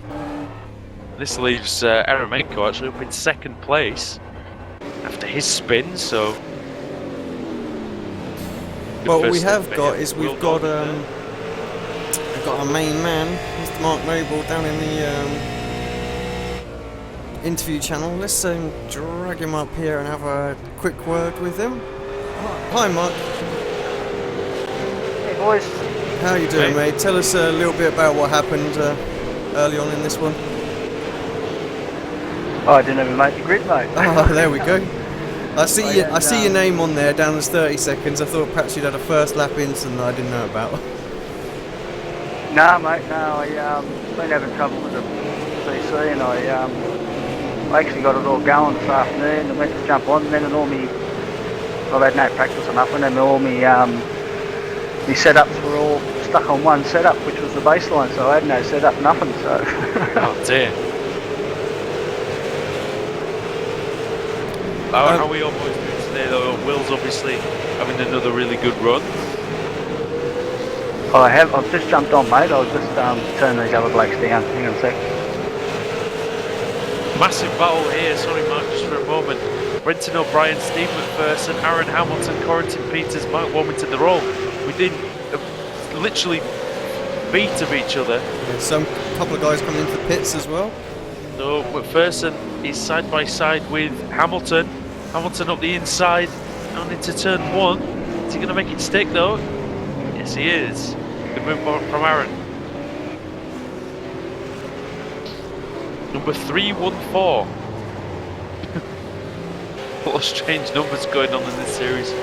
This leaves Eremenko actually up in 2nd place after his spin, so... Well, what we have got is we've got our main man, Mr. Mark Noble, down in the interview channel. Let's drag him up here and have a quick word with him. Hi, Mark. Hey, boys. How you doing, mate? Tell us a little bit about what happened early on in this one. Oh, I didn't even make the grid, mate. Oh, there we go. I see your name on there down as 30 seconds. I thought perhaps you'd had a first lap incident that I didn't know about. Nah, mate, no. I've been having trouble with the PC, and I actually got it all going this afternoon. I went to jump on, and then I've had no practice or nothing, and all my setups were all stuck on one setup, which was the baseline, so I had no setup, nothing, so... Oh dear. How are we all boys doing today though? Will's obviously having another really good run. I've just jumped on, mate. I'll just turn these other blokes down. Hang on a sec. Massive battle here, sorry Mark, just for a moment. Brenton O'Brien, Steve McPherson, Aaron Hamilton, Corrington Peters, Mark Warmington, they're all within literally feet of each other. Yeah, couple of guys coming into the pits as well. So McPherson is side by side with Hamilton. Hamilton up the inside, down into turn 1. Is he going to make it stick though? Yes he is. Good move from Aaron. Number 314. A lot of strange numbers going on in this series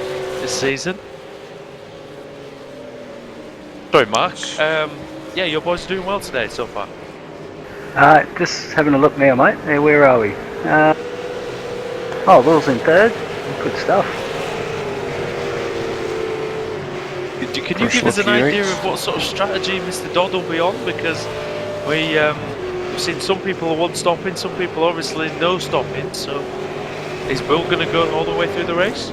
this season. Sorry Mark, yeah, your boys are doing well today so far. Just having a look now, mate. Where are we? Will's in 3rd. Good stuff. Can you give us an idea of what sort of strategy Mr. Dodd will be on? Because we've seen some people one stopping, some people obviously no stopping. So is Bill going to go all the way through the race?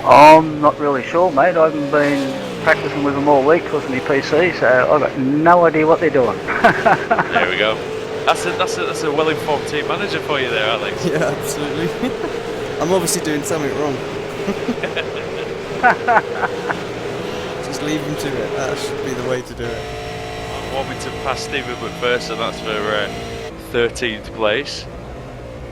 I'm not really sure, mate. I haven't been practicing with them all week because of my PC, so I've got no idea what they're doing. There we go. That's a well-informed team manager for you there, Alex. Yeah, absolutely. I'm obviously doing something wrong. Just leave him to it. That should be the way to do it. I'm wanting to pass Stephen McPherson. That's for 13th place.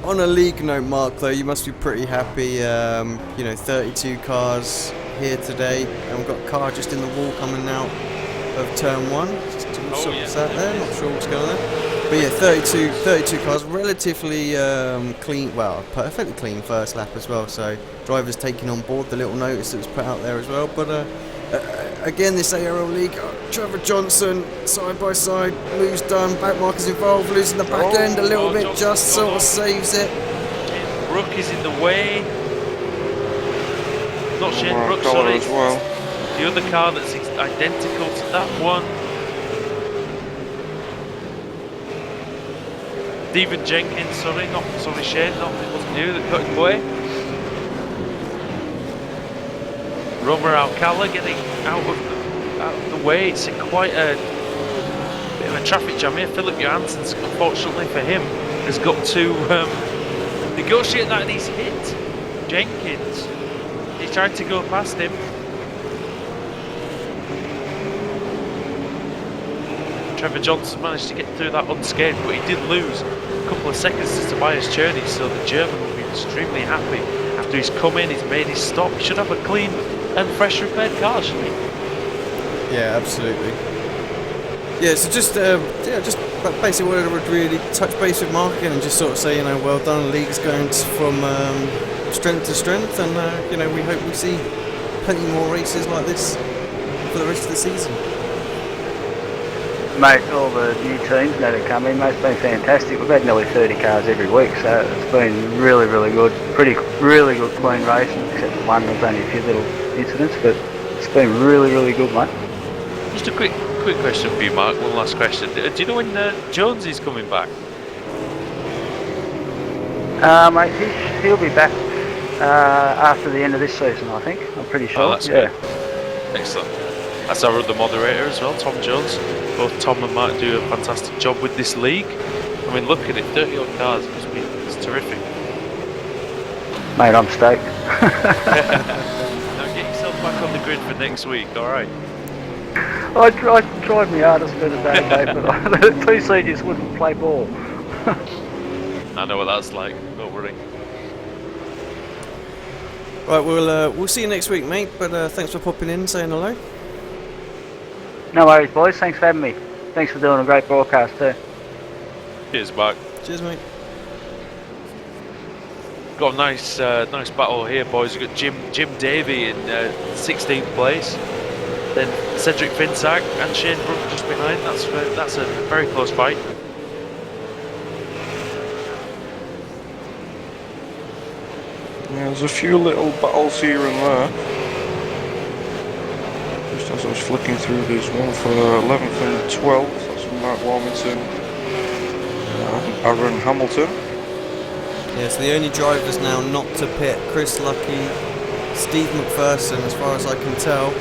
On a league note, Mark, though, you must be pretty happy. 32 cars here today, and we've got a car just in the wall coming out of turn 1. Just sat there, not sure what's going on there. But yeah, 32 cars, relatively clean, well, perfectly clean first lap as well. So drivers taking on board the little notice that was put out there as well. But again, this ARL League, Trevor Johnson, side by side, moves done, back markers involved, losing the back end a little bit, just sort of saves it. Brooke is in the way. Not Shane Brooke, sorry. As well. The other car that's identical to that one. Stephen Jenkins, sorry Shane, it wasn't you that got in the way. Romer Alcala getting out of the way. It's quite a bit of a traffic jam here. Philip Johansson's, unfortunately for him, has got to negotiate that, and he's hit Jenkins. He tried to go past him. Trevor Johnson managed to get through that unscathed, but he did lose a couple of seconds to Tobias Cherney, so the German will be extremely happy after he's come in, he's made his stop. He should have a clean and fresh repaired car, shouldn't he? Yeah, absolutely. Yeah, so just basically wanted to really touch base with Mark again and just sort of say, you know, well done. The league's going from strength to strength, and you know, we hope we see plenty more races like this for the rest of the season. Mate, all the new teams that have come in, mate, it's been fantastic. We've had nearly 30 cars every week, so it's been really, really good. Really good clean racing, except for one, there's only a few little incidents, but it's been really, really good, mate. Just a quick question for you, Mark. One last question. Do you know when Jones is coming back? Mate, he'll be back after the end of this season, I think. I'm pretty sure. Oh, that's good. Excellent. That's our other moderator as well, Tom Jones. Both Tom and Mark do a fantastic job with this league. I mean, look at it, 30 odd cars. It's terrific. Mate, I'm stoked. Now get yourself back on the grid for next week, alright? I tried my hardest for the day, mate, but the TC just wouldn't play ball. I know what that's like, don't worry. Right, we'll see you next week, mate. But thanks for popping in, saying hello. No worries, boys. Thanks for having me. Thanks for doing a great broadcast too. Cheers, Mark. Cheers, mate. Got a nice battle here, boys. We've got Jim Davey in 16th place. Then Cedric Finsack and Shane Brook just behind. That's a very close fight. Yeah, there's a few little battles here and there. Just as I was flicking through, there's one for 11th and 12th. That's from Mark Warmington, Aaron Hamilton. Yeah, so the only drivers now not to pit: Chris Lucky, Steve McPherson, as far as I can tell.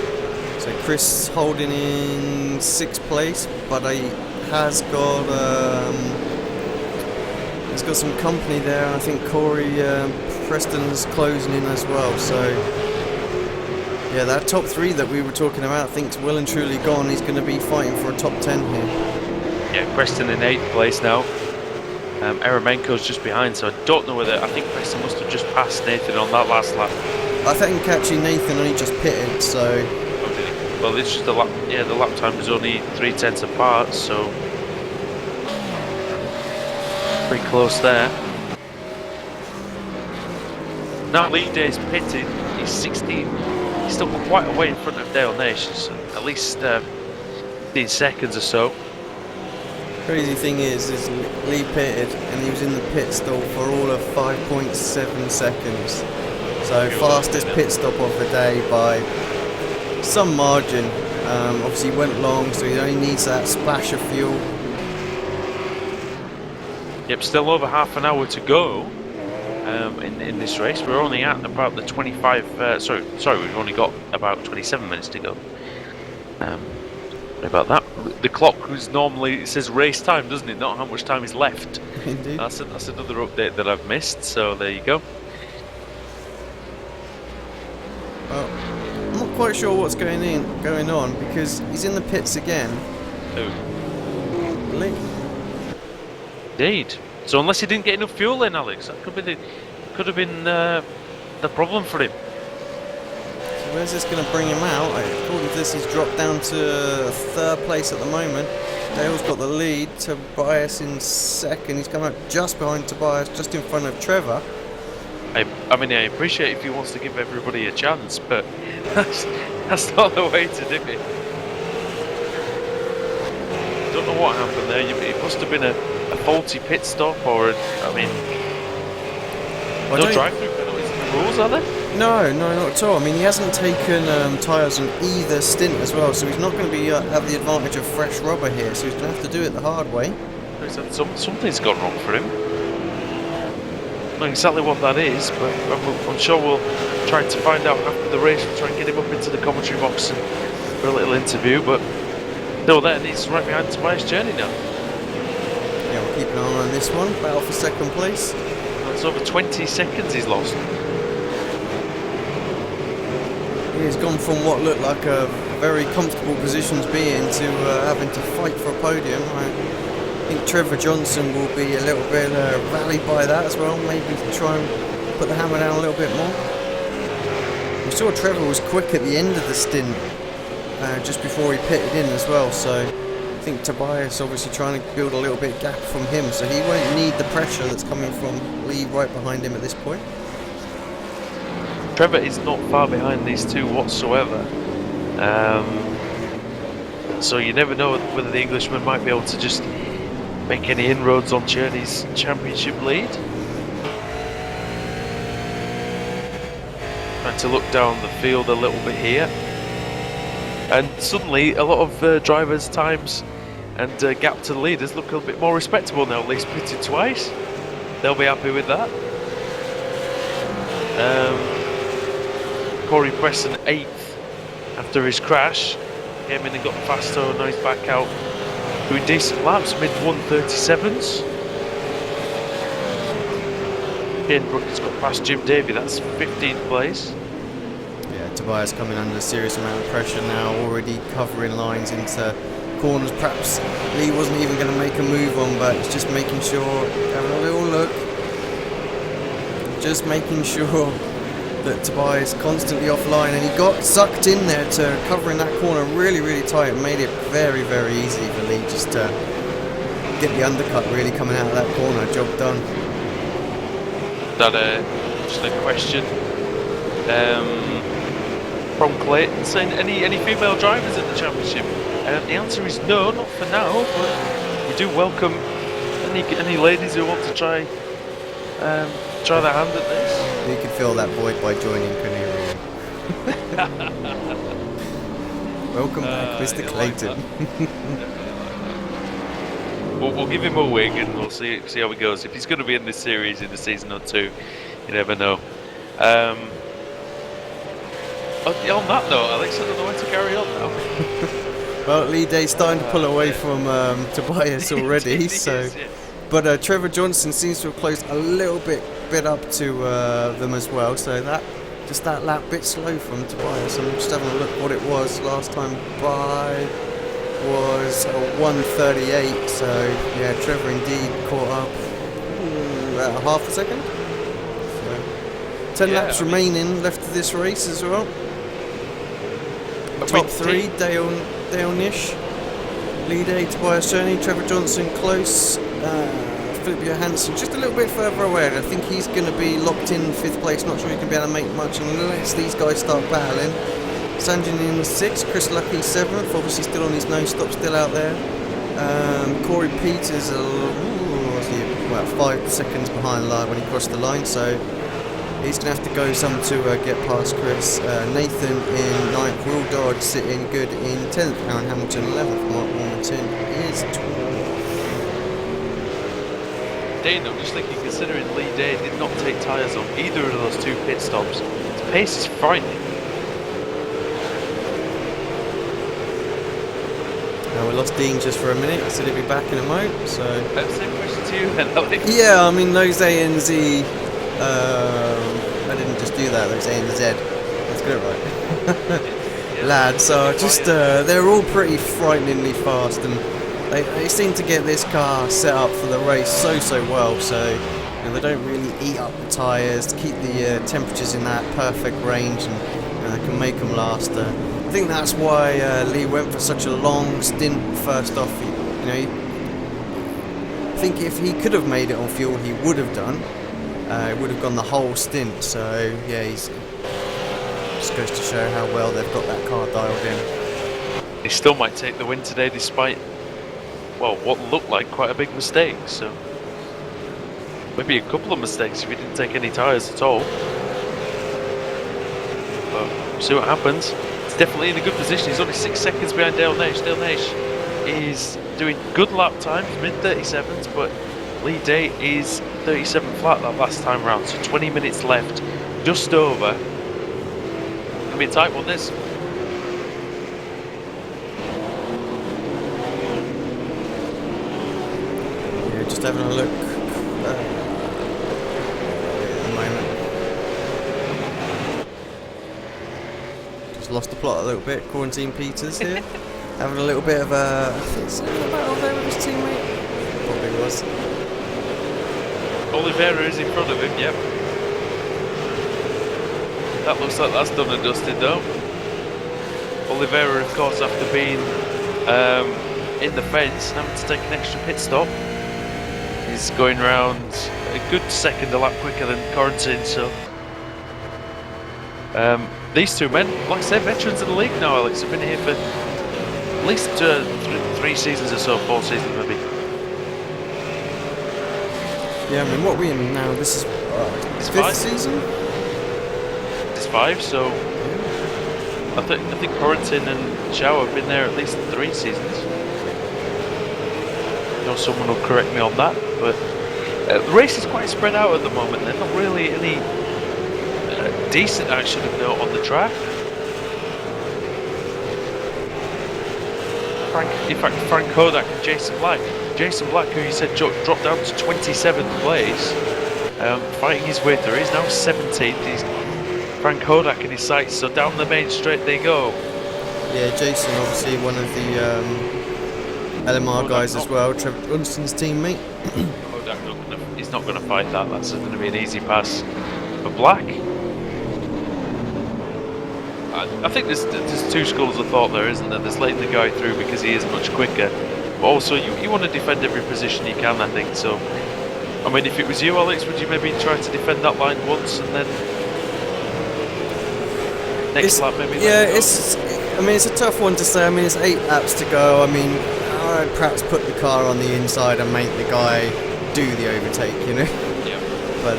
So Chris holding in 6th place, but he has got he's got some company there. I think Corey Preston's closing in as well. So yeah, that top 3 that we were talking about, I think, is well and truly gone. He's going to be fighting for a top 10 here. Yeah, Preston in 8th place now. Eremenko's just behind, so I don't know whether. I think Preston must have just passed Nathan on that last lap. I think actually Nathan only just pitted, so. Well, it's just the lap. Yeah, the lap time is only 3/10 apart, so pretty close there. Now Lee Day's pitted. He's 16. He's still quite a way in front of Dale Nations, at least 15 seconds or so. Crazy thing is Lee pitted and he was in the pit stall for all of 5.7 seconds. So fastest pit stop of the day by some margin. Obviously he went long, so he only needs that splash of fuel. Yep, still over half an hour to go in this race. We're only at about the 25. Sorry, we've only got about 27 minutes to go. Sorry about that. The clock was normally, it says race time, doesn't it? Not how much time is left. Indeed. That's another update that I've missed. So there you go. Well, I'm not quite sure what's going on because he's in the pits again. Oh, Lee. indeed. So unless he didn't get enough fuel in, Alex, that could have been the problem for him. So where's this going to bring him out? According to this, he's dropped down to 3rd place at the moment. Dale's got the lead. Tobias in 2nd. He's come out just behind Tobias, just in front of Trevor. I mean, I appreciate if he wants to give everybody a chance, but that's not the way to do it. Don't know what happened there. It must have been a faulty pit stop, or no drive-through penalties in the rules, are there? No, not at all. I mean, he hasn't taken tyres on either stint as well, so he's not going to be have the advantage of fresh rubber here. So he's going to have to do it the hard way. Something's gone wrong for him. Not exactly what that is, but I'm sure we'll try to find out after the race. We'll try and get him up into the commentary box for a little interview. But still, there, he's right behind Tobias Cherney now. Yeah, we'll keep an eye on this one. Battle for 2nd place. That's over 20 seconds he's lost. He has gone from what looked like a very comfortable position to be in to having to fight for a podium. I think Trevor Johnson will be a little bit rallied by that as well, maybe try and put the hammer down a little bit more. We saw Trevor was quick at the end of the stint, just before he pitted in as well, so I think Tobias obviously trying to build a little bit gap from him, so he won't need the pressure that's coming from Lee right behind him at this point. Trevor is not far behind these two whatsoever. So you never know whether the Englishman might be able to just make any inroads on Cherney's championship lead. Trying to look down the field a little bit here. And suddenly a lot of drivers' times and gap to the leaders look a little bit more respectable now. Lee's pitted twice. They'll be happy with that. Corey Preston 8th after his crash. Came in and got the fast toe, now he's back out doing decent laps, mid 137s. Ian Brooks got past Jim Davey, that's 15th place. Yeah, Tobias coming under a serious amount of pressure now, already covering lines into corners. Perhaps Lee wasn't even going to make a move on, but it's just making sure, having a little look, just making sure that Tobias constantly offline, and he got sucked in there to covering that corner really, really tight and made it very, very easy for Lee just to get the undercut really coming out of that corner. Job done. That just a question from Clayton saying any female drivers in the championship? The answer is no, not for now, but we do welcome any ladies who want to try their hand at this. You could fill that void by joining, couldn't you, really? Welcome back, Mr. Clayton. We'll give him a wig and we'll see how he goes. If he's going to be in this series in a season or two, you never know. On that note, Alex, I don't know when to carry on now. Well, Lee Day's starting to pull away from Tobias already, so. Is, yes. But Trevor Johnson seems to have closed a little bit up to them as well, so that lap bit slow from Tobias. I'm just having a look what it was last time by was 1:38, so yeah, Trevor indeed caught up about half a second. So, 10 laps remaining left of this race as well. Top three, Dale Nish, Lee Day, Tobias Cherney, Trevor Johnson close. Philip Johansson just a little bit further away. I think he's going to be locked in 5th place. Not sure he's going to be able to make much unless these guys start battling. Sanjin in 6th, Chris Lucky 7th, obviously still on his no-stop, still out there. Corey Peters, was he about 5 seconds behind line when he crossed the line, so he's going to have to go some to get past Chris. Nathan in 9th, Will Dodge sitting good in 10th, Aaron Hamilton 11th, Mark Warrington is 12th. Dane, I'm just thinking, considering Lee Day did not take tyres on either of those 2 pit stops, his pace is frightening. Now we lost Dean just for a minute. He said he'd be back in a moment, so. Same question to you then, Alex. Yeah, I mean those A and Z. I didn't just do that. Those A and Z. Let's get it right. Lads, so just they're all pretty frighteningly fast, and they seem to get this car set up for the race so well. So they don't really eat up the tyres to keep the temperatures in that perfect range, and they can make them last. I think that's why Lee went for such a long stint. First off, I think if he could have made it on fuel, he would have done. It would have gone the whole stint. So yeah, just goes to show how well they've got that car dialed in. He still might take the win today, despite what looked like quite a big mistake. So maybe a couple of mistakes if he didn't take any tyres at all. But see what happens. He's definitely in a good position. He's only 6 seconds behind Dale Nash. Dale Nash is doing good lap times, mid 37s, but Lee Day is 37 flat that last time round. So 20 minutes left, just over. Gonna be a tight one, this. Yeah, just having a look at the moment. Just lost the plot a little bit. Quarantine Peters here. Having a little bit of a... I think it's a battle there with his teammate. Probably was. Oliveira is in front of him, yep. That looks like that's done and dusted though. Oliveira, of course, after being in the fence and having to take an extra pit stop, he's going around a good second a lap quicker than Quarantine, so... these two men, like I said, veterans of the league now, Alex, have been here for at least 3 seasons or so, 4 seasons maybe. Yeah, I mean, what are we in now? This is It's 5th 5. season? It's 5, so I think Quarantine and Chow have been there at least 3 seasons. I know someone will correct me on that, but the race is quite spread out at the moment. There's not really any decent action of note on the track. Frank Kodak and Jason Black, who you said dropped down to 27th place, fighting his way through. He's now 17th. He's Frank Kodak in his sights, so down the main straight they go. Yeah, Jason, obviously one of the LMR guys as well, Trevor Dunston's teammate. Kodak he's not going to fight that. That's going to be an easy pass for Black. I think there's 2 schools of thought there, isn't there? There's letting the guy through because he is much quicker, but also you want to defend every position you can, I think. So, I mean, if it was you, Alex, would you maybe try to defend that line once and then next lap maybe? Yeah, I mean, it's a tough one to say. I mean, it's 8 laps to go. I mean, I'd perhaps put the car on the inside and make the guy do the overtake, you know. Yeah. But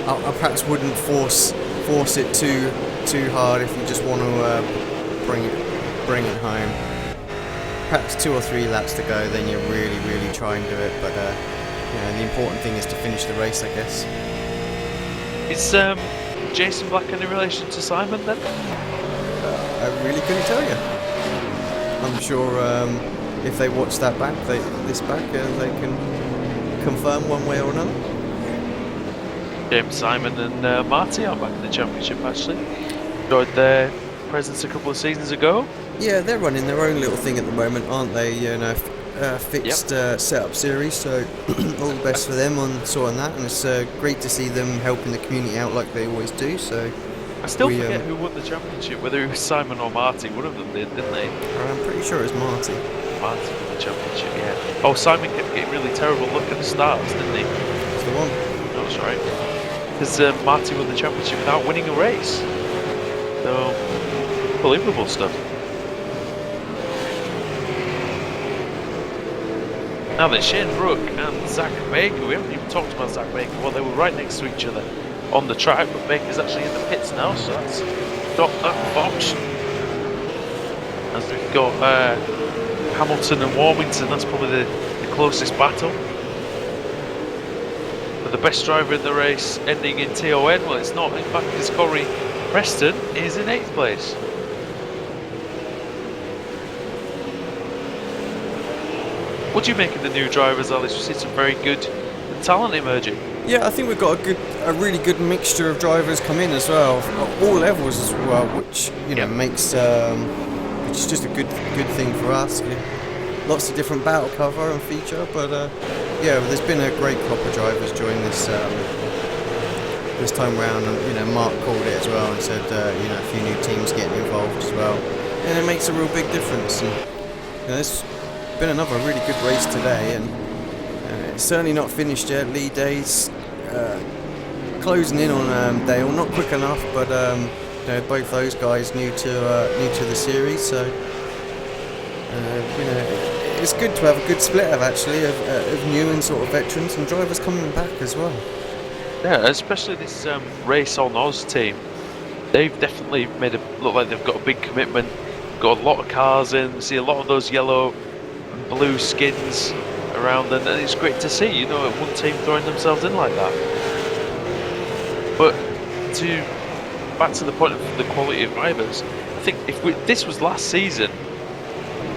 I perhaps wouldn't force it too hard if you just want to bring it home. Perhaps 2 or 3 laps to go, then you really try and do it. But you know, the important thing is to finish the race, I guess. Is Jason Black any relation to Simon then? I really couldn't tell you. I'm sure if they watch this back, they can confirm one way or another. James Simon and Marty are back in the championship actually. Enjoyed their presence a couple of seasons ago. Yeah, they're running their own little thing at the moment, aren't they? You know, fixed setup series, so all the best for them on sorting that, and it's great to see them helping the community out like they always do. So I still forget who won the championship, whether it was Simon or Marty. One of them did, didn't they? I'm pretty sure it's Marty. Marty won the championship, yeah. Oh, Simon kept getting really terrible look at the starts, didn't he? That's the one. That's right. Because Marty won the championship without winning a race. So, unbelievable stuff. Now then, Shane Brook and Zach Baker, we haven't even talked about Zach Baker. Well, they were right next to each other on the track, but Baker's actually in the pits now, so that's dropped that box. As we've got Hamilton and Warmington, that's probably the closest battle. But the best driver in the race ending in TON, well, it's not. In fact, it's Corey Preston is in 8th place. What do you make of the new drivers, Alice? We see some very good talent emerging. Yeah, I think we've got a really good mixture of drivers come in as well, all levels as well, which makes which is just a good thing for us. Lots of different battle cover and feature, but yeah, there's been a great crop of drivers during this time round, and Mark called it as well and said a few new teams getting involved as well, and it makes a real big difference. And it's been another really good race today, and it's certainly not finished yet. Lee Day's closing in on Dale, not quick enough, but both those guys new to the series, so it's good to have a good split of new and sort of veterans and drivers coming back as well. Yeah, especially this Race on Oz team. They've definitely made it look like they've got a big commitment, got a lot of cars in. We see a lot of those yellow and blue skins around, and it's great to see, one team throwing themselves in like that. But back to the point of the quality of drivers, I think if this was last season,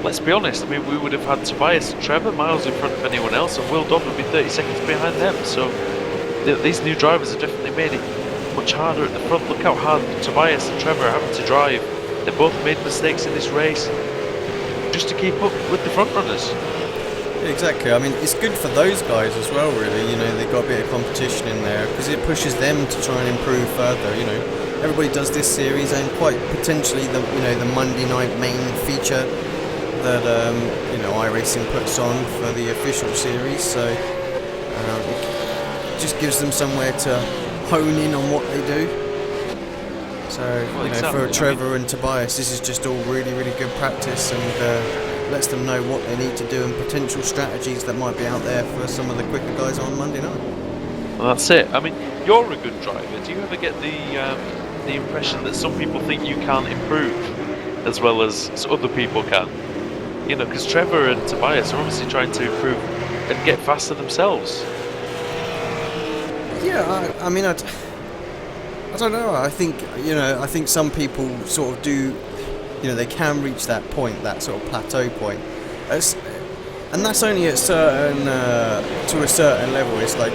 let's be honest, I mean, we would have had Tobias and Trevor miles in front of anyone else, and Will Dodd would be 30 seconds behind them. So these new drivers have definitely made it much harder at the front. Look how hard Tobias and Trevor are having to drive. They both made mistakes in this race just to keep up with the front runners. Yeah, exactly. I mean, it's good for those guys as well, really. You know, they've got a bit of competition in there because it pushes them to try and improve further. You know, everybody does this series, and quite potentially the Monday night main feature that iRacing puts on for the official series. So it just gives them somewhere to hone in on what they do. So for Trevor and Tobias, this is just all really, really good practice, and lets them know what they need to do and potential strategies that might be out there for some of the quicker guys on Monday night. Well, that's it. I mean, you're a good driver. Do you ever get the impression that some people think you can't improve as well as other people can? You know, because Trevor and Tobias are obviously trying to improve and get faster themselves. Yeah, I mean, I don't know. I think some people sort of do. They can reach that point, that sort of plateau point, and that's only at to a certain level. It's like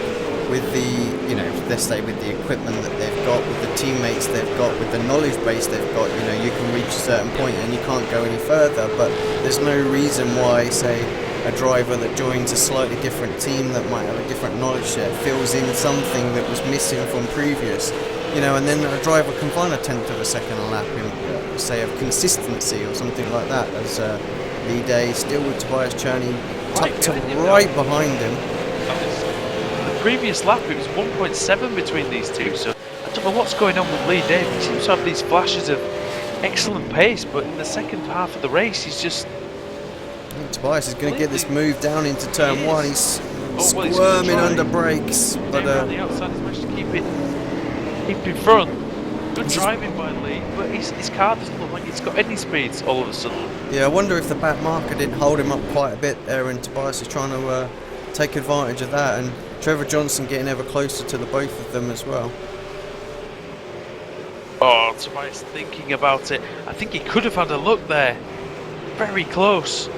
with the, let's say with the equipment that they've got, with the teammates they've got, with the knowledge base they've got, you can reach a certain point and you can't go any further. But there's no reason why, say, a driver that joins a slightly different team that might have a different knowledge set fills in something that was missing from previous, and then a driver can find a tenth of a second a lap in, say, of consistency or something like that, as Lee Day still with Tobias Cherney tucked right behind him. The previous lap it was 1.7 between these two, so I don't know what's going on with Lee Day. He seems to have these flashes of excellent pace, but in the second half of the race he's just... Tobias is going to get this move down into turn one. He's squirming under brakes, but on the outside he's managed to keep in front. Good driving by Lee, but his car doesn't look like it's got any speeds all of a sudden. Yeah, I wonder if the back marker didn't hold him up quite a bit there, and Tobias is trying to take advantage of that, and Trevor Johnson getting ever closer to the both of them as well. Oh, Tobias thinking about it. I think he could have had a look there. Very close.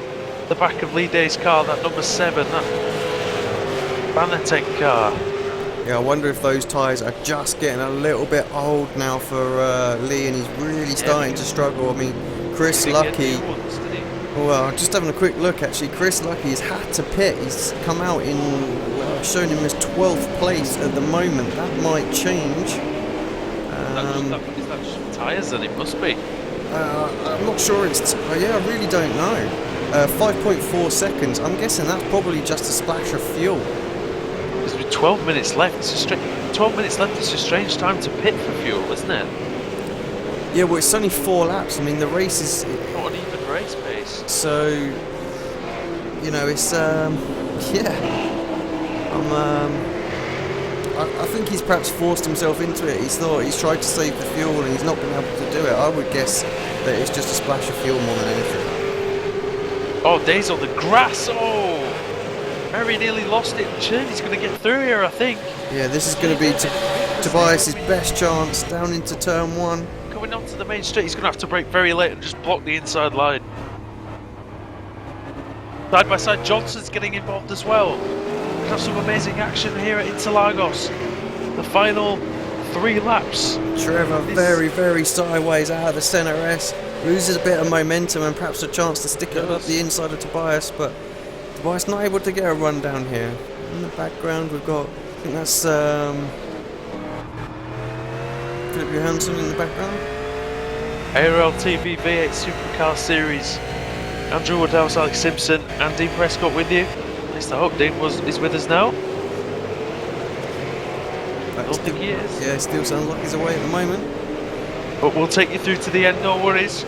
The back of Lee Day's car, that number 7, that Banatech car. Yeah, I wonder if those tyres are just getting a little bit old now for Lee, and he's really starting to struggle. I mean, Chris Lucky... Well, just having a quick look, actually, Chris Lucky has had to pit. He's come out in, showing him his 12th place at the moment. That might change. Is that just tyres then? It must be. I'm not sure it's... yeah, I really don't know. 5.4 seconds. I'm guessing that's probably just a splash of fuel. There's been 12 minutes left. 12 minutes left is a strange time to pit for fuel, isn't it? Yeah, well, it's only 4 laps. I mean, the race is... Not an even race pace. So, it's... yeah. I think he's perhaps forced himself into it. He's tried to save the fuel and he's not been able to do it. I would guess that it's just a splash of fuel more than anything. Oh, Day's on the grass. Oh, very nearly lost it. Cherney's going to get through here, I think. Yeah, this is going to be Tobias' best chance down into turn 1. Coming onto the main straight, he's going to have to brake very late and just block the inside line. Side by side, Johnson's getting involved as well. We'll have some amazing action here at Interlagos. The final 3 laps. Trevor very, very sideways out of the centre S. Loses a bit of momentum and perhaps a chance to stick it up the inside of Tobias, but Tobias not able to get a run down here. In the background we've got, I think that's Philip Johansson in the background. ARLTV V8 SuperCar Series. Andrew Woodhouse, Alex Simpson and Dean Prescott with you. At least I hope Dean is with us now. I don't think he is. Yeah, still sounds like he's away at the moment. But we'll take you through to the end, no worries.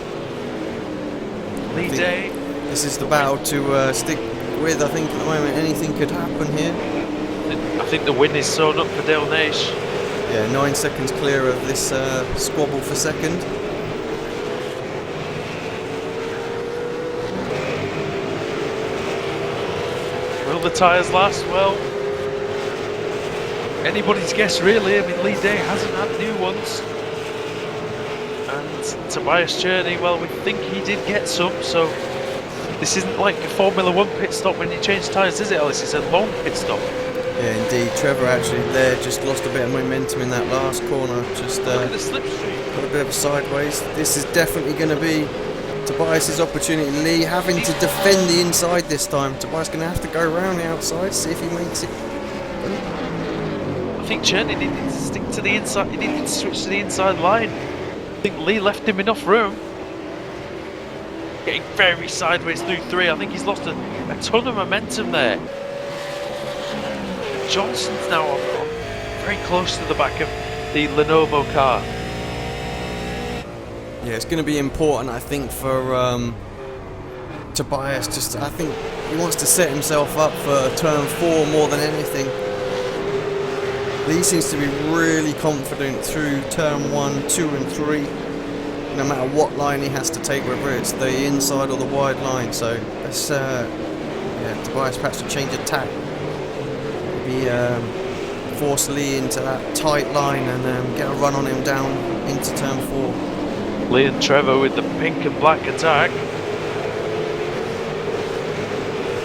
Lee Day. This is the battle to stick with, I think, at the moment. Anything could happen here. I think the win is sewn up for Dale Nash. Yeah, 9 seconds clear of this squabble for second. Will the tyres last? Well, anybody's guess really. I mean, Lee Day hasn't had new ones. And Tobias Cherney, well, we think he did get some, so this isn't like a Formula 1 pit stop when you change tyres, is it, Alice? It's a long pit stop. Yeah, indeed. Trevor actually there just lost a bit of momentum in that last corner. Just Look at the slipstream. got a bit of a sideways. This is definitely going to be Tobias's opportunity. Lee having to defend the inside this time. Tobias going to have to go around the outside, see if he makes it. I think Cherny needed to stick to the inside. He needed to switch to the inside line. I think Lee left him enough room. Getting very sideways through 3. I think he's lost a ton of momentum there. Johnson's now on very close to the back of the Lenovo car. Yeah, it's going to be important, I think, for Tobias. Just, I think he wants to set himself up for turn 4 more than anything. Lee seems to be really confident through turn 1, 2 and 3. No matter what line he has to take, whether it's the inside or the wide line. So let's, yeah, Tobias perhaps to change of tack. Maybe force Lee into that tight line and get a run on him down into turn 4. Lee and Trevor with the pink and black attack.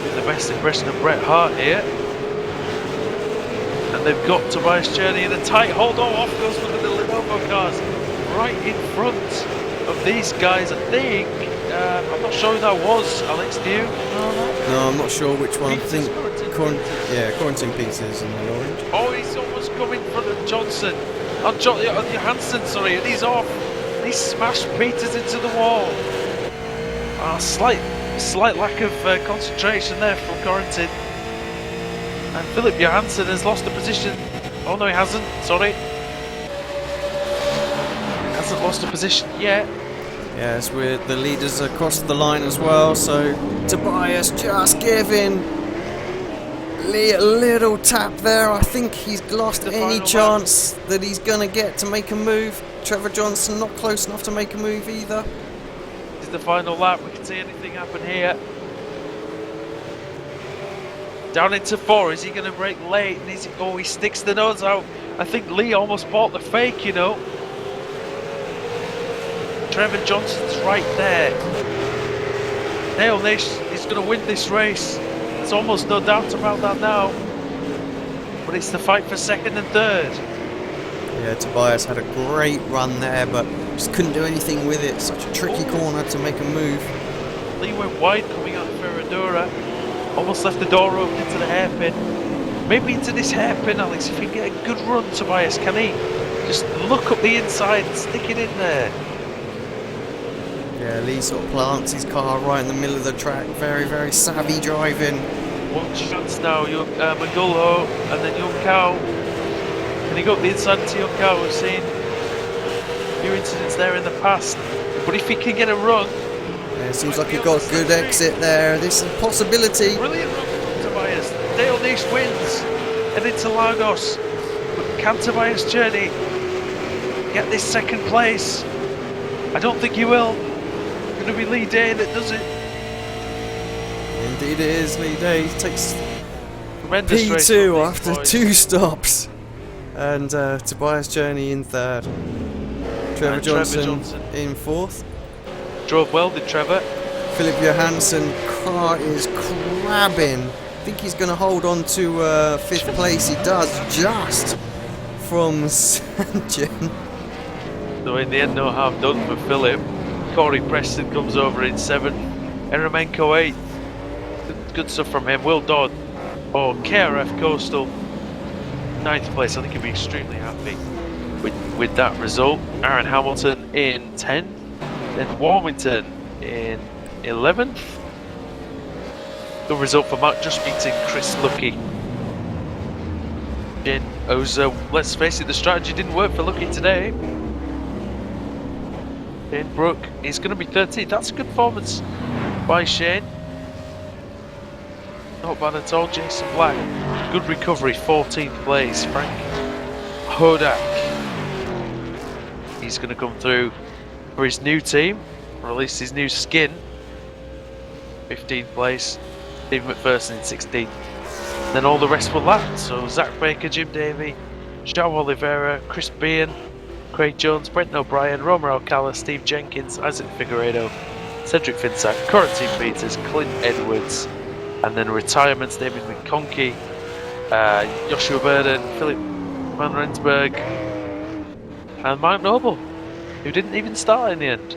With the best impression of Bret Hart here. And they've got Tobias Cherny in a tight hold. Oh, off goes one of the Lenovo cars. Right in front of these guys, I think. I'm not sure who that was. Alex, do you? No, I'm not sure which one. I think Quarantine Pizzas in the orange. Oh, he's almost coming in front of Johnson. Johansson, sorry, and he's off. He smashed Peters into the wall. Slight lack of concentration there from Quarantine. And Philip Johansson has lost the position. Oh no, he hasn't. Sorry. Hasn't lost a position yet. Yes, we're the leaders across the line as well, so Tobias just giving Lee a little tap there. I think he's lost any chance that he's going to get to make a move. Trevor Johnson not close enough to make a move either. This is the final lap. We can see anything happen here. Down into 4. Is he going to brake late? And he sticks the nose out. I think Lee almost bought the fake, you know. Trevor Johnson's right there. Dale Nish is going to win this race. There's almost no doubt about that now. But it's the fight for 2nd and 3rd. Yeah, Tobias had a great run there, but just couldn't do anything with it. Such a tricky corner to make a move. Lee went wide coming out of Ferradura. Almost left the door open into the hairpin. Maybe into this hairpin, Alex. If he can get a good run, Tobias, can he? Just look up the inside and stick it in there. Yeah, Lee sort of plants his car right in the middle of the track. Very, very savvy driving. One chance now, Magulho and then Young Cow. Can he go up the inside into Young Cow? We've seen a few incidents there in the past. But if he can get a run... Yeah, it seems like he got a good exit there. This is a possibility. Brilliant run from Tobias. Dale Nish wins at Interlagos. But can Tobias Cherny get this 2nd place? I don't think he will. It's going to be Lee Day that does it. Indeed it is. Lee Day takes Tremendous P2 after 2 stops. And Tobias Cherny in 3rd. Trevor Johnson in 4th. Drove well, did Trevor. Philip Johansson car is crabbing. I think he's going to hold on to 5th place. He does, just from Sanjin. So in the end, no harm done for Philip. Corey Preston comes over in 7th. Eremenko 8th. Good stuff from him. Will Dodd. Oh, KRF Coastal. 9th place. I think he'll be extremely happy with that result. Aaron Hamilton in 10th. Then Warmington in 11th. Good result for Mark, just beating Chris Lucky. Shane Oza, let's face it, the strategy didn't work for Lucky today. Shane Brook is going to be 13th. That's a good performance by Shane. Not bad at all. Jason Black, good recovery, 14th place. Frank Hodak, he's going to come through for his new team, or at least his new skin. 15th place. Steve McPherson in 16th. Then all the rest were lapped. So Zach Baker, Jim Davey, João Oliveira, Chris Bean, Craig Jones, Brent O'Brien, Romer Alcala, Steve Jenkins, Isaac Figueiredo, Cedric Finsack, Quarantine Peters, Clint Edwards, and then retirements: David McConkey, Joshua Burden, Philip Van Rensburg, and Mike Noble, who didn't even start in the end.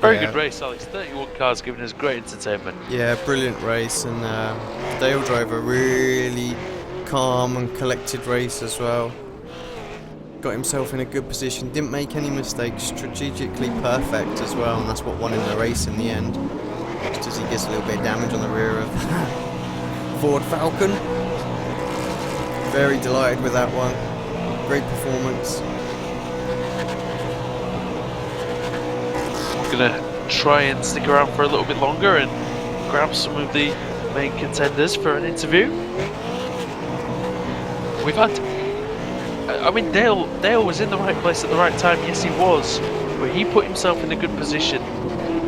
Very Yeah. good race, Alex. 31 cars giving us great entertainment. Yeah, brilliant race, and Dale drove a really calm and collected race as well. Got himself in a good position, didn't make any mistakes, strategically perfect as well, and that's what won him the race in the end. Just as he gets a little bit of damage on the rear of Ford Falcon. Very delighted with that one. Great performance. Gonna try and stick around for a little bit longer and grab some of the main contenders for an interview. We've had, I mean, Dale was in the right place at the right time. Yes, he was, but he put himself in a good position.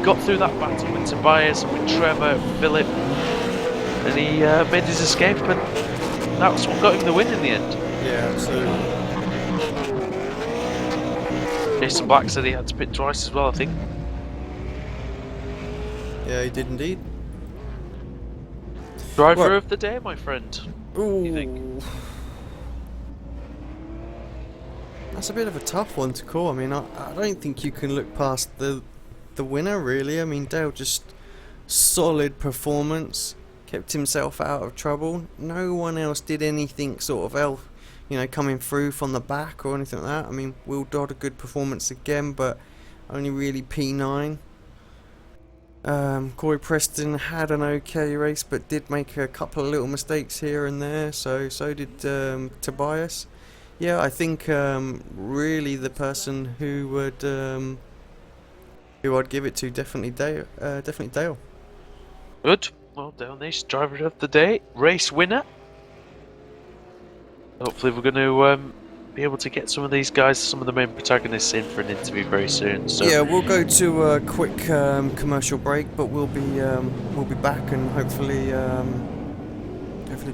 Got through that battle with Tobias and with Trevor, Philip, and he made his escape, and that's what got him the win in the end. Yeah, absolutely. Jason Black said he had to pit twice as well, I think. Yeah, he did indeed. Driver What? of the day, my friend. Ooh. You think? That's a bit of a tough one to call. I mean, I don't think you can look past the winner, really. I mean, Dale just solid performance, kept himself out of trouble. No one else did anything sort of coming through from the back or anything like that. I mean, Will Dodd a good performance again, but only really P9. Corey Preston had an okay race, but did make a couple of little mistakes here and there. So did Tobias. Yeah, I think really the person who I'd give it to definitely Dale. Good. Well, Dale Nish, driver of the day, race winner. Hopefully we're going to be able to get some of these guys, some of the main protagonists in for an interview very soon. So Yeah, we'll go to a quick commercial break, but we'll be back and hopefully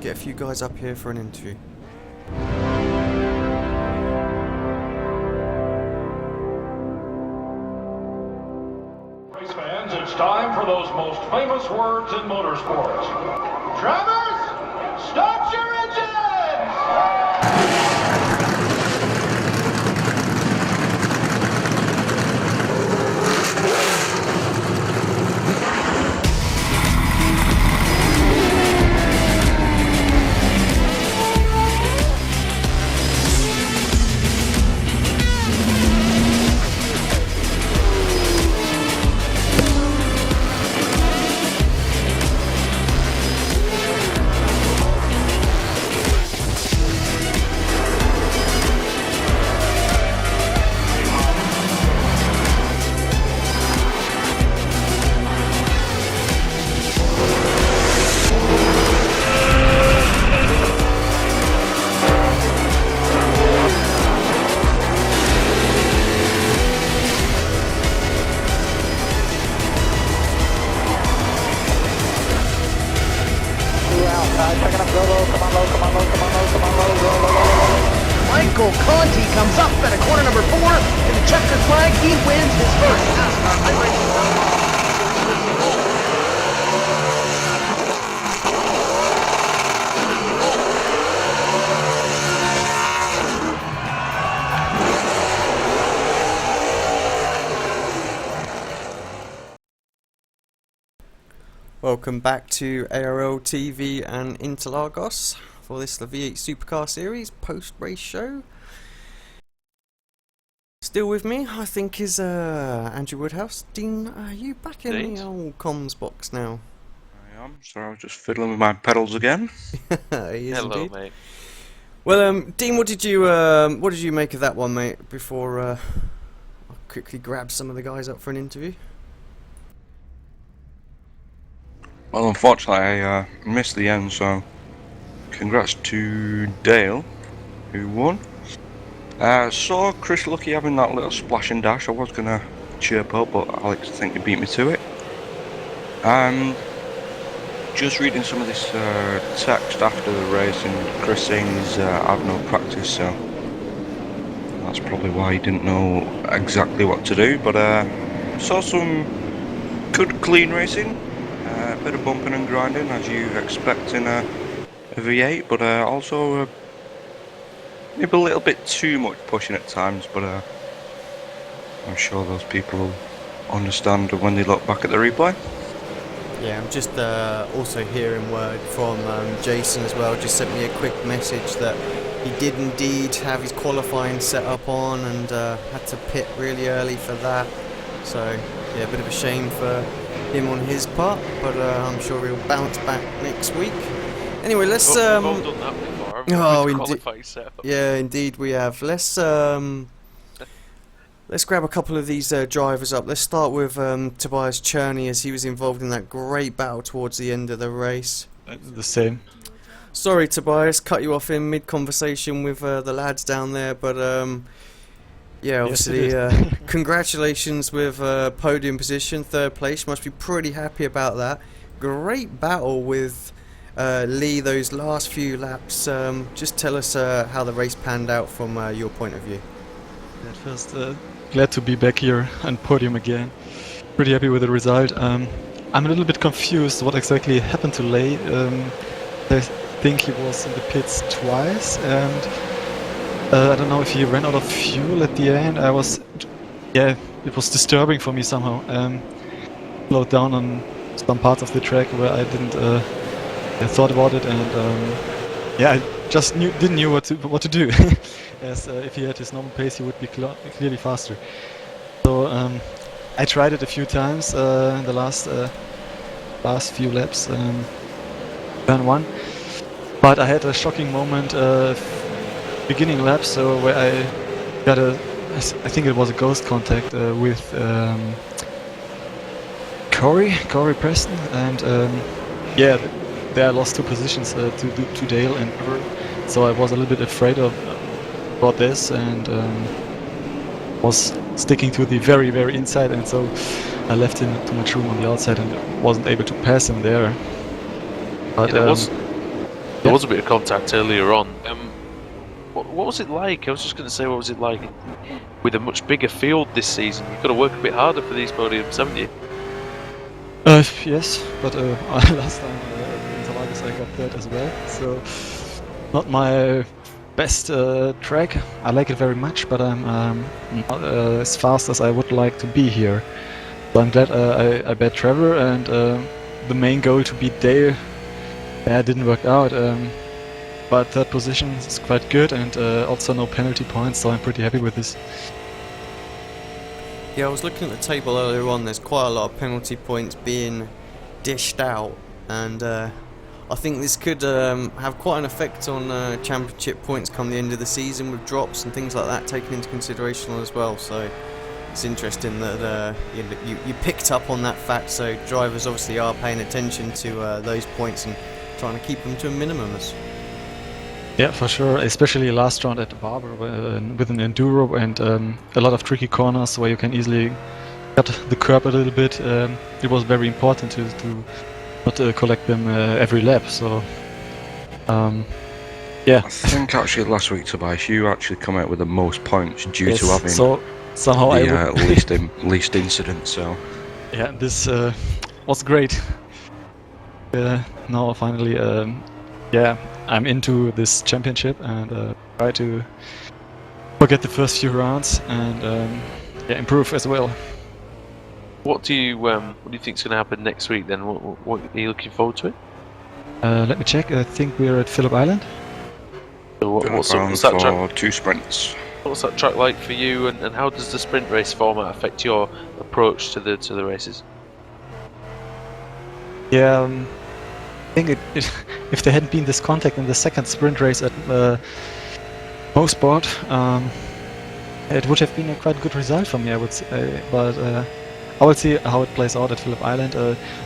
get a few guys up here for an interview. Race fans, it's time for those most famous words in motorsports. Drivers, start your engines! Michael Conti comes up at a corner number 4 in the checkered flag. He wins his first NASCAR night race. Welcome back to ARLTV and Interlagos for this the V8 SuperCar Series post-race show. Still with me, I think, is Andrew Woodhouse. Dean, are you back in Indeed. the old comms box now? I am, so I was just fiddling with my pedals again. He is hello, indeed. mate. Well, Dean, what did you make of that one, mate? Before I quickly grab some of the guys up for an interview. Well, unfortunately, I missed the end, so congrats to Dale, who won. Saw Chris Lucky having that little splash and dash. I was going to chirp up, but Alex, I think, he beat me to it. Just reading some of this text after the race, and Chris saying he's had no practice, so that's probably why he didn't know exactly what to do. But saw some good, clean racing. A bit of bumping and grinding, as you expect in a a V8, but also maybe a little bit too much pushing at times. But I'm sure those people will understand when they look back at the replay. Yeah, I'm just also hearing word from Jason as well. Just sent me a quick message that he did indeed have his qualifying set up on and had to pit really early for that. So yeah, a bit of a shame for him on his part, but I'm sure he'll bounce back next week. Anyway, let's We've all done that before. Oh, With indeed. qualifying setup. Yeah, indeed we have. Let's grab a couple of these drivers up. Let's start with Tobias Cherney, as he was involved in that great battle towards the end of the race. The same. Sorry, Tobias, cut you off in mid-conversation with the lads down there, but yeah, obviously, congratulations with podium position, 3rd place. Must be pretty happy about that. Great battle with Lee those last few laps. Just tell us how the race panned out from your point of view. At first, glad to be back here on podium again. Pretty happy with the result. I'm a little bit confused what exactly happened to Lay. I think he was in the pits twice, and I don't know if he ran out of fuel at the end. It was disturbing for me somehow. Slowed down on some parts of the track where I didn't thought about it, and I just didn't know what to do. As if he had his normal pace, he would be clearly faster. So I tried it a few times in the last few laps, turn 1. But I had a shocking moment beginning lap, so where I got I think it was a ghost contact with Corey Preston, and there I lost 2 positions to Dale and River. So I was a little bit afraid about this, and was sticking to the very, very inside, and so I left him too much room on the outside and wasn't able to pass him there. But there was a bit of contact earlier on. What was it like? I was just going to say, what was it like with a much bigger field this season? You've got to work a bit harder for these podiums, haven't you? Yes, but last time in Interlagos I got that as well, so not my best track. I like it very much, but I'm not as fast as I would like to be here. So I'm glad I bet Trevor, and the main goal to beat Dale didn't work out. But 3rd position is quite good, and also no penalty points, so I'm pretty happy with this. Yeah, I was looking at the table earlier on. There's quite a lot of penalty points being dished out, and I think this could have quite an effect on championship points come the end of the season, with drops and things like that taken into consideration as well. So it's interesting that you picked up on that fact. So drivers obviously are paying attention to those points and trying to keep them to a minimum. Yeah, for sure, especially last round at the Barber with an Enduro and a lot of tricky corners where you can easily cut the curb a little bit. It was very important to not collect them every lap, so yeah. I think actually last week, Tobias, you actually come out with the most points due to having somehow the least incidents, so... Yeah, this was great. Now finally, I'm into this championship, and try to forget the first few rounds and improve as well. What do you think is going to happen next week then? What are you looking forward to it? Let me check. I think we're at Phillip Island. So what's that for track? 2 sprints. What's that track like for you, and how does the sprint race format affect your approach to the races? Yeah, I think if there hadn't been this contact in the 2nd sprint race at Mosport, it would have been a quite good result for me, I would say. But I will see how it plays out at Phillip Island.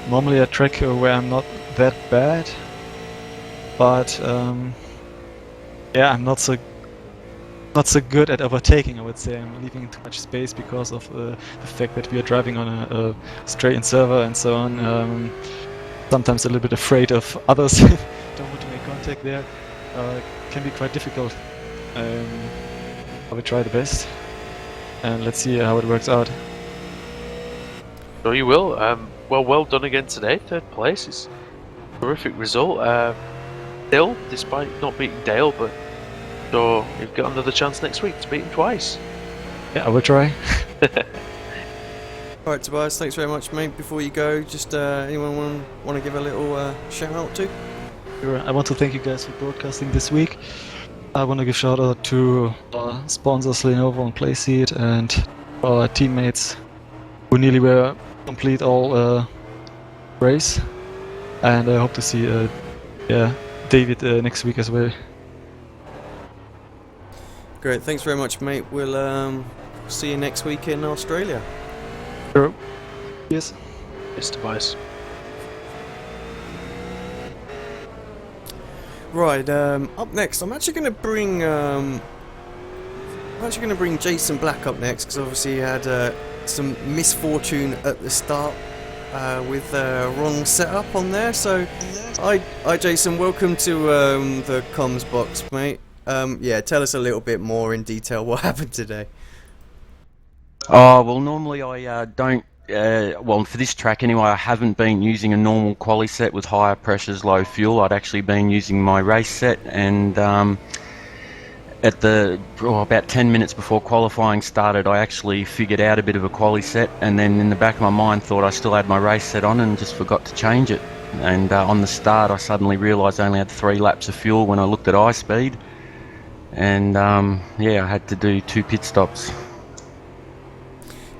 Normally a track where I'm not that bad, but I'm not so good at overtaking. I would say I'm leaving too much space because of the fact that we are driving on a straight-in server and so on. Sometimes a little bit afraid of others. Don't want to make contact there. Can be quite difficult. I will try the best, and let's see how it works out. So you will. Well done again today. 3rd place is a terrific result. Dale, despite not beating Dale, but so you've got another chance next week to beat him twice. Yeah, I will try. Alright, Tobias, thanks very much, mate. Before you go, just anyone want to give a little shout out to? Sure. I want to thank you guys for broadcasting this week. I want to give shout out to our sponsors Lenovo and Playseat and our teammates who nearly were complete all race. And I hope to see David next week as well. Great, thanks very much, mate. We'll see you next week in Australia. Sure. Yes. Yes, Tobias. Right, up next, I'm actually going to bring Jason Black up next because obviously he had some misfortune at the start with the wrong setup on there. So, hi Jason, welcome to the comms box, mate. Yeah, tell us a little bit more in detail what happened today. Oh, well, normally I don't, well, for this track anyway, I haven't been using a normal quali set with higher pressures, low fuel. I'd actually been using my race set, and at about 10 minutes before qualifying started, I actually figured out a bit of a quali set, and then in the back of my mind thought I still had my race set on and just forgot to change it. And on the start I suddenly realised I only had 3 laps of fuel when I looked at eye speed, and yeah, I had to do 2 pit stops.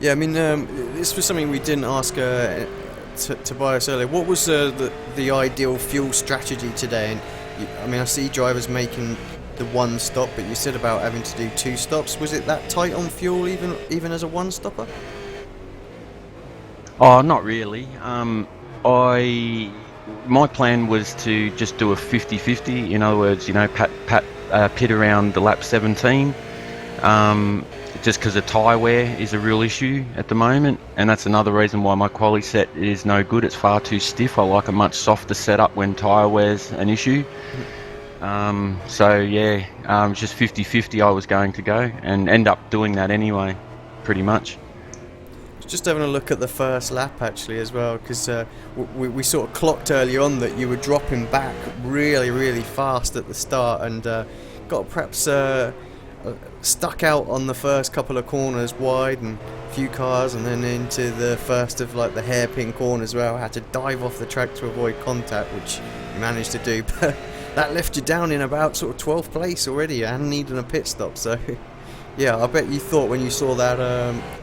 Yeah, I mean, this was something we didn't ask Tobias earlier. What was the ideal fuel strategy today? And I mean, I see drivers making the 1 stop, but you said about having to do 2 stops. Was it that tight on fuel, even as a 1-stopper? Oh, not really. My plan was to just do a 50-50. In other words, you know, pit around the lap 17. Just because the tyre wear is a real issue at the moment, and that's another reason why my quali set is no good. It's far too stiff. I like a much softer setup when tyre wear's an issue. So yeah, just 50-50 I was going to go, and end up doing that anyway, pretty much. Just having a look at the first lap actually as well, because we sort of clocked early on that you were dropping back really fast at the start, and got perhaps stuck out on the first couple of corners wide and a few cars, and then into the first of like the hairpin corner as well. I had to dive off the track to avoid contact, which you managed to do, but that left you down in about sort of 12th place already and needing a pit stop. So yeah, I bet you thought when you saw that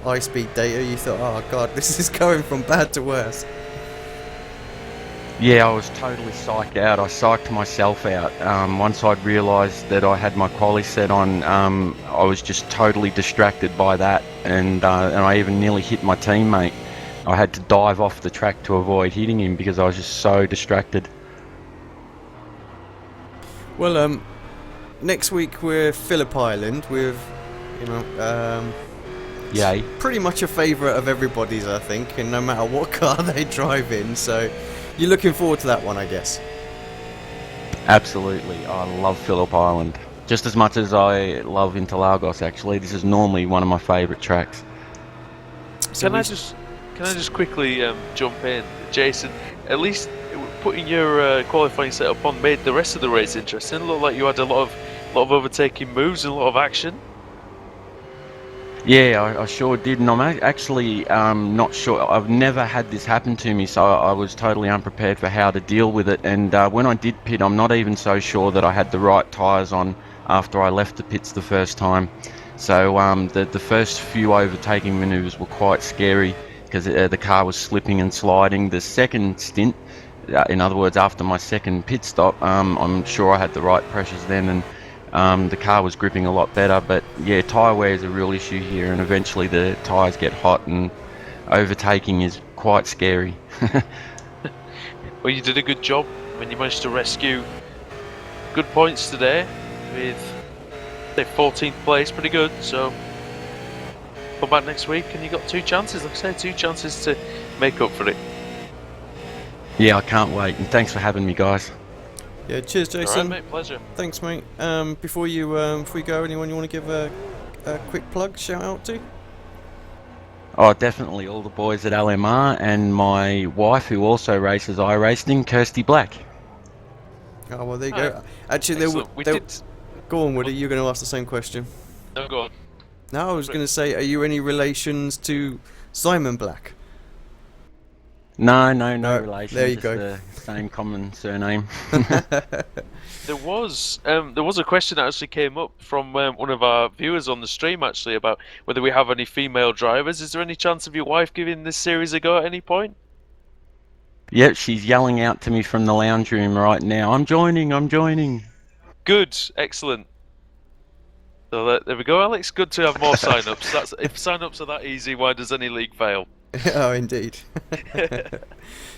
eye speed data, you thought, oh god, this is going from bad to worse. Yeah, I was totally psyched out. I psyched myself out. Once I'd realised that I had my quali set on, I was just totally distracted by that, and I even nearly hit my teammate. I had to dive off the track to avoid hitting him because I was just so distracted. Well, next week we're Phillip Island with, you know, Yay. pretty much a favourite of everybody's, I think, and no matter what car they drive in, so you're looking forward to that one, I guess. Absolutely. I love Phillip Island. Just as much as I love Interlagos, actually. This is normally one of my favourite tracks. So Can I just quickly jump in, Jason? At least putting your qualifying setup on made the rest of the race interesting. It looked like you had a lot of overtaking moves and a lot of action. Yeah, I sure did, and I'm actually not sure. I've never had this happen to me, so I was totally unprepared for how to deal with it. And when I did pit, I'm not even so sure that I had the right tyres on after I left the pits the first time. So the first few overtaking manoeuvres were quite scary because the car was slipping and sliding. The second stint, in other words, after my second pit stop, I'm sure I had the right pressures then, and the car was gripping a lot better. But yeah, tyre wear is a real issue here, and eventually the tyres get hot and overtaking is quite scary. Well, you did a good job when you managed to rescue good points today with, say, 14th place, pretty good. So come back next week and you got 2 chances, like I say, 2 chances to make up for it. Yeah, I can't wait, and thanks for having me, guys. Yeah, cheers, Jason. Alright, mate, pleasure. Thanks, mate. Before you go, anyone you want to give a quick plug, shout out to? Oh, definitely all the boys at LMR and my wife, who also races iRacing, Kirsty Black. Oh, well, there you go. Actually, Excellent. We did. Go on, Woody. You're going to ask the same question. No, go on. No, I was going to say, are you any relations to Simon Black? No No, relation. there you just go. The same common surname. There was a question that actually came up from one of our viewers on the stream actually about whether we have any female drivers. Is there any chance of your wife giving this series a go at any point? Yep, she's yelling out to me from the lounge room right now. I'm joining. Good, excellent. So there we go, Alex. Good to have more sign-ups. If sign-ups are that easy, why does any league fail? Oh, indeed.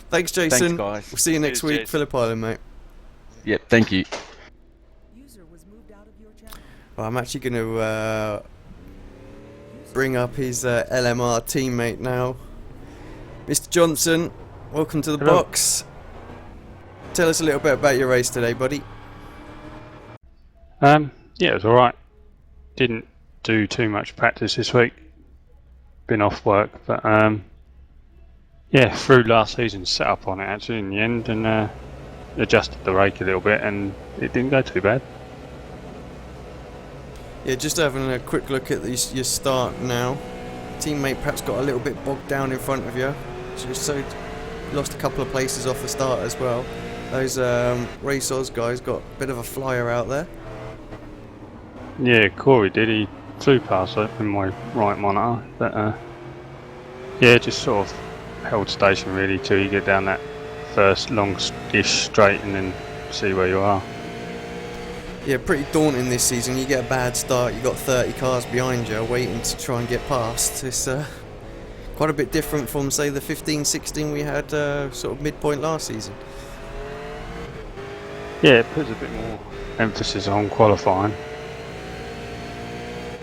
Thanks, Jason. Thanks, guys. We'll see you next Cheers, week, Jason. Phillip Island, mate. Yep, thank you. Well, I'm actually going to bring up his LMR teammate now. Mr. Johnson, welcome to the Hello. box. Tell us a little bit about your race today, buddy. Yeah, it was alright. Didn't do too much practice this week. Been off work, but yeah, through last season's set up on it actually in the end, and adjusted the rake a little bit, and it didn't go too bad. Yeah, just having a quick look at your start now. Teammate perhaps got a little bit bogged down in front of you. So lost a couple of places off the start as well. Those Race Oz guys got a bit of a flyer out there. Yeah, Corey did. He flew past it in my right monitor, but yeah, just sort of held station really till you get down that first long-ish straight and then see where you are. Yeah, pretty daunting this season. You get a bad start, you got 30 cars behind you waiting to try and get past. It's quite a bit different from, say, the 15-16 we had sort of midpoint last season. Yeah, it puts a bit more emphasis on qualifying.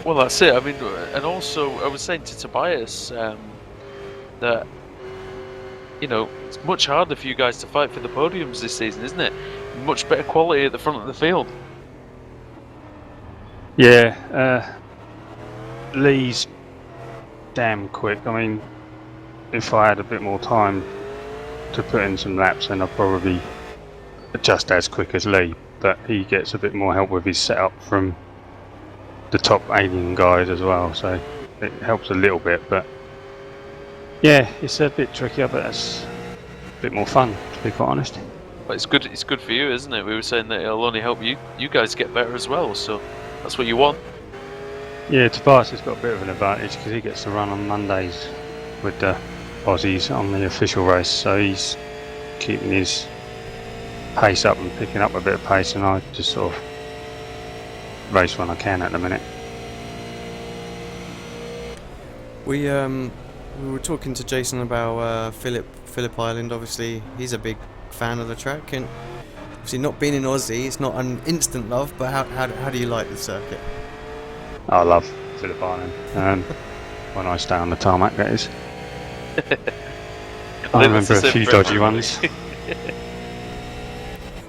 Well, that's it. I mean, and also I was saying to Tobias that, you know, it's much harder for you guys to fight for the podiums this season, isn't it? Much better quality at the front of the field. Yeah, Lee's damn quick. I mean, if I had a bit more time to put in some laps, then I'd probably just as quick as Lee. But he gets a bit more help with his setup from the top alien guys as well, so it helps a little bit. But yeah, it's a bit trickier, but it's a bit more fun, to be quite honest. But it's good. It's good for you, isn't it? We were saying that it'll only help you guys get better as well. So that's what you want. Yeah, Tobias has got a bit of an advantage because he gets to run on Mondays with the Aussies on the official race, so he's keeping his pace up and picking up a bit of pace, and I just sort of race when I can at the minute. We were talking to Jason about Phillip Island. Obviously, he's a big fan of the track, and obviously not being in Aussie, it's not an instant love. But how do you like the circuit? I love Phillip Island. When I stay on the tarmac, that is. I remember a few dodgy ones.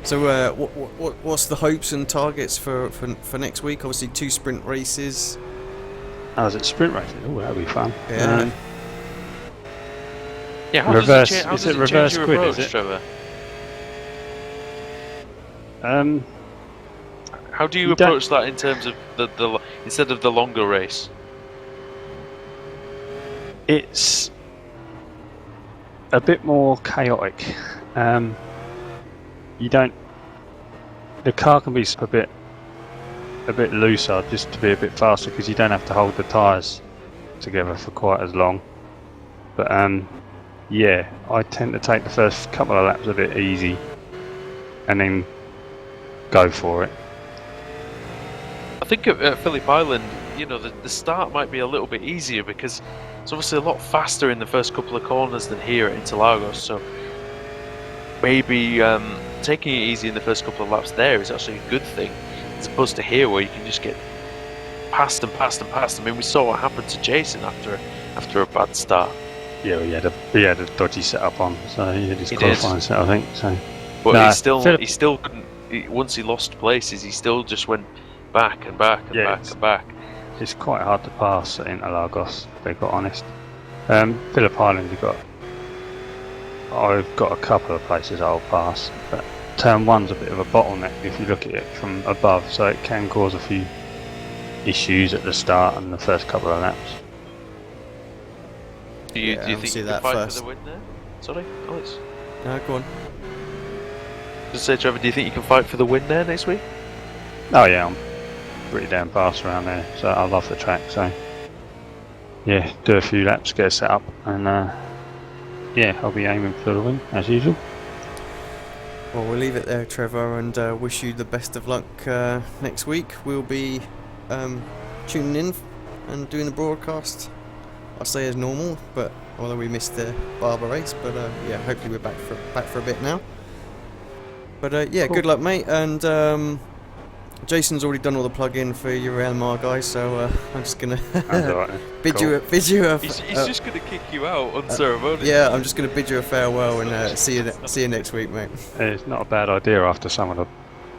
So, what's the hopes and targets for next week? Obviously, 2 sprint races. Oh, is it sprint racing? Oh, that'll be fun. Yeah. Yeah. How reverse. does it, Is it reverse change your quid? approach, Is it? Trevor? Um, How do you You don't- approach that in terms of the instead of the longer race? it's a bit more chaotic. You don't. The car can be a bit looser, just to be a bit faster, because you don't have to hold the tyres together for quite as long. But yeah, I tend to take the first couple of laps a bit easy, and then go for it. I think at Phillip Island, you know, the start might be a little bit easier because it's obviously a lot faster in the first couple of corners than here at Interlagos. So maybe taking it easy in the first couple of laps there is actually a good thing, as opposed to here where you can just get past and past and past. I mean, we saw what happened to Jason after a bad start. Yeah, well, he had a dodgy setup on, so he had his He qualifying did. set, I think. So, But Nah, he still couldn't. Once he lost places, he still just went back and back and Yeah, back and back. it's quite hard to pass at Interlagos, to be quite honest. Phillip Island, I've got a couple of places I'll pass, but turn one's a bit of a bottleneck if you look at it from above, so it can cause a few issues at the start and the first couple of laps. Do you think you can fight first. for the win there? Sorry, Alex? No, go on. Just say, Trevor, do you think you can fight for the win there next week? Oh yeah, I'm pretty damn fast around there, so I love the track, so yeah, do a few laps, get it set up, and yeah, I'll be aiming for the win, as usual. Well, we'll leave it there, Trevor, and wish you the best of luck next week. We'll be tuning in and doing the broadcast. I'll say as normal, but although we missed the Barber race, but yeah, hopefully we're back for a bit now. But yeah, cool. Good luck, mate. And Jason's already done all the plug-in for your LMR guys, so I'm just gonna bid you a. He's just gonna kick you out unceremoniously. Yeah, I'm just gonna bid you a farewell and see you next week, mate. It's not a bad idea after some of the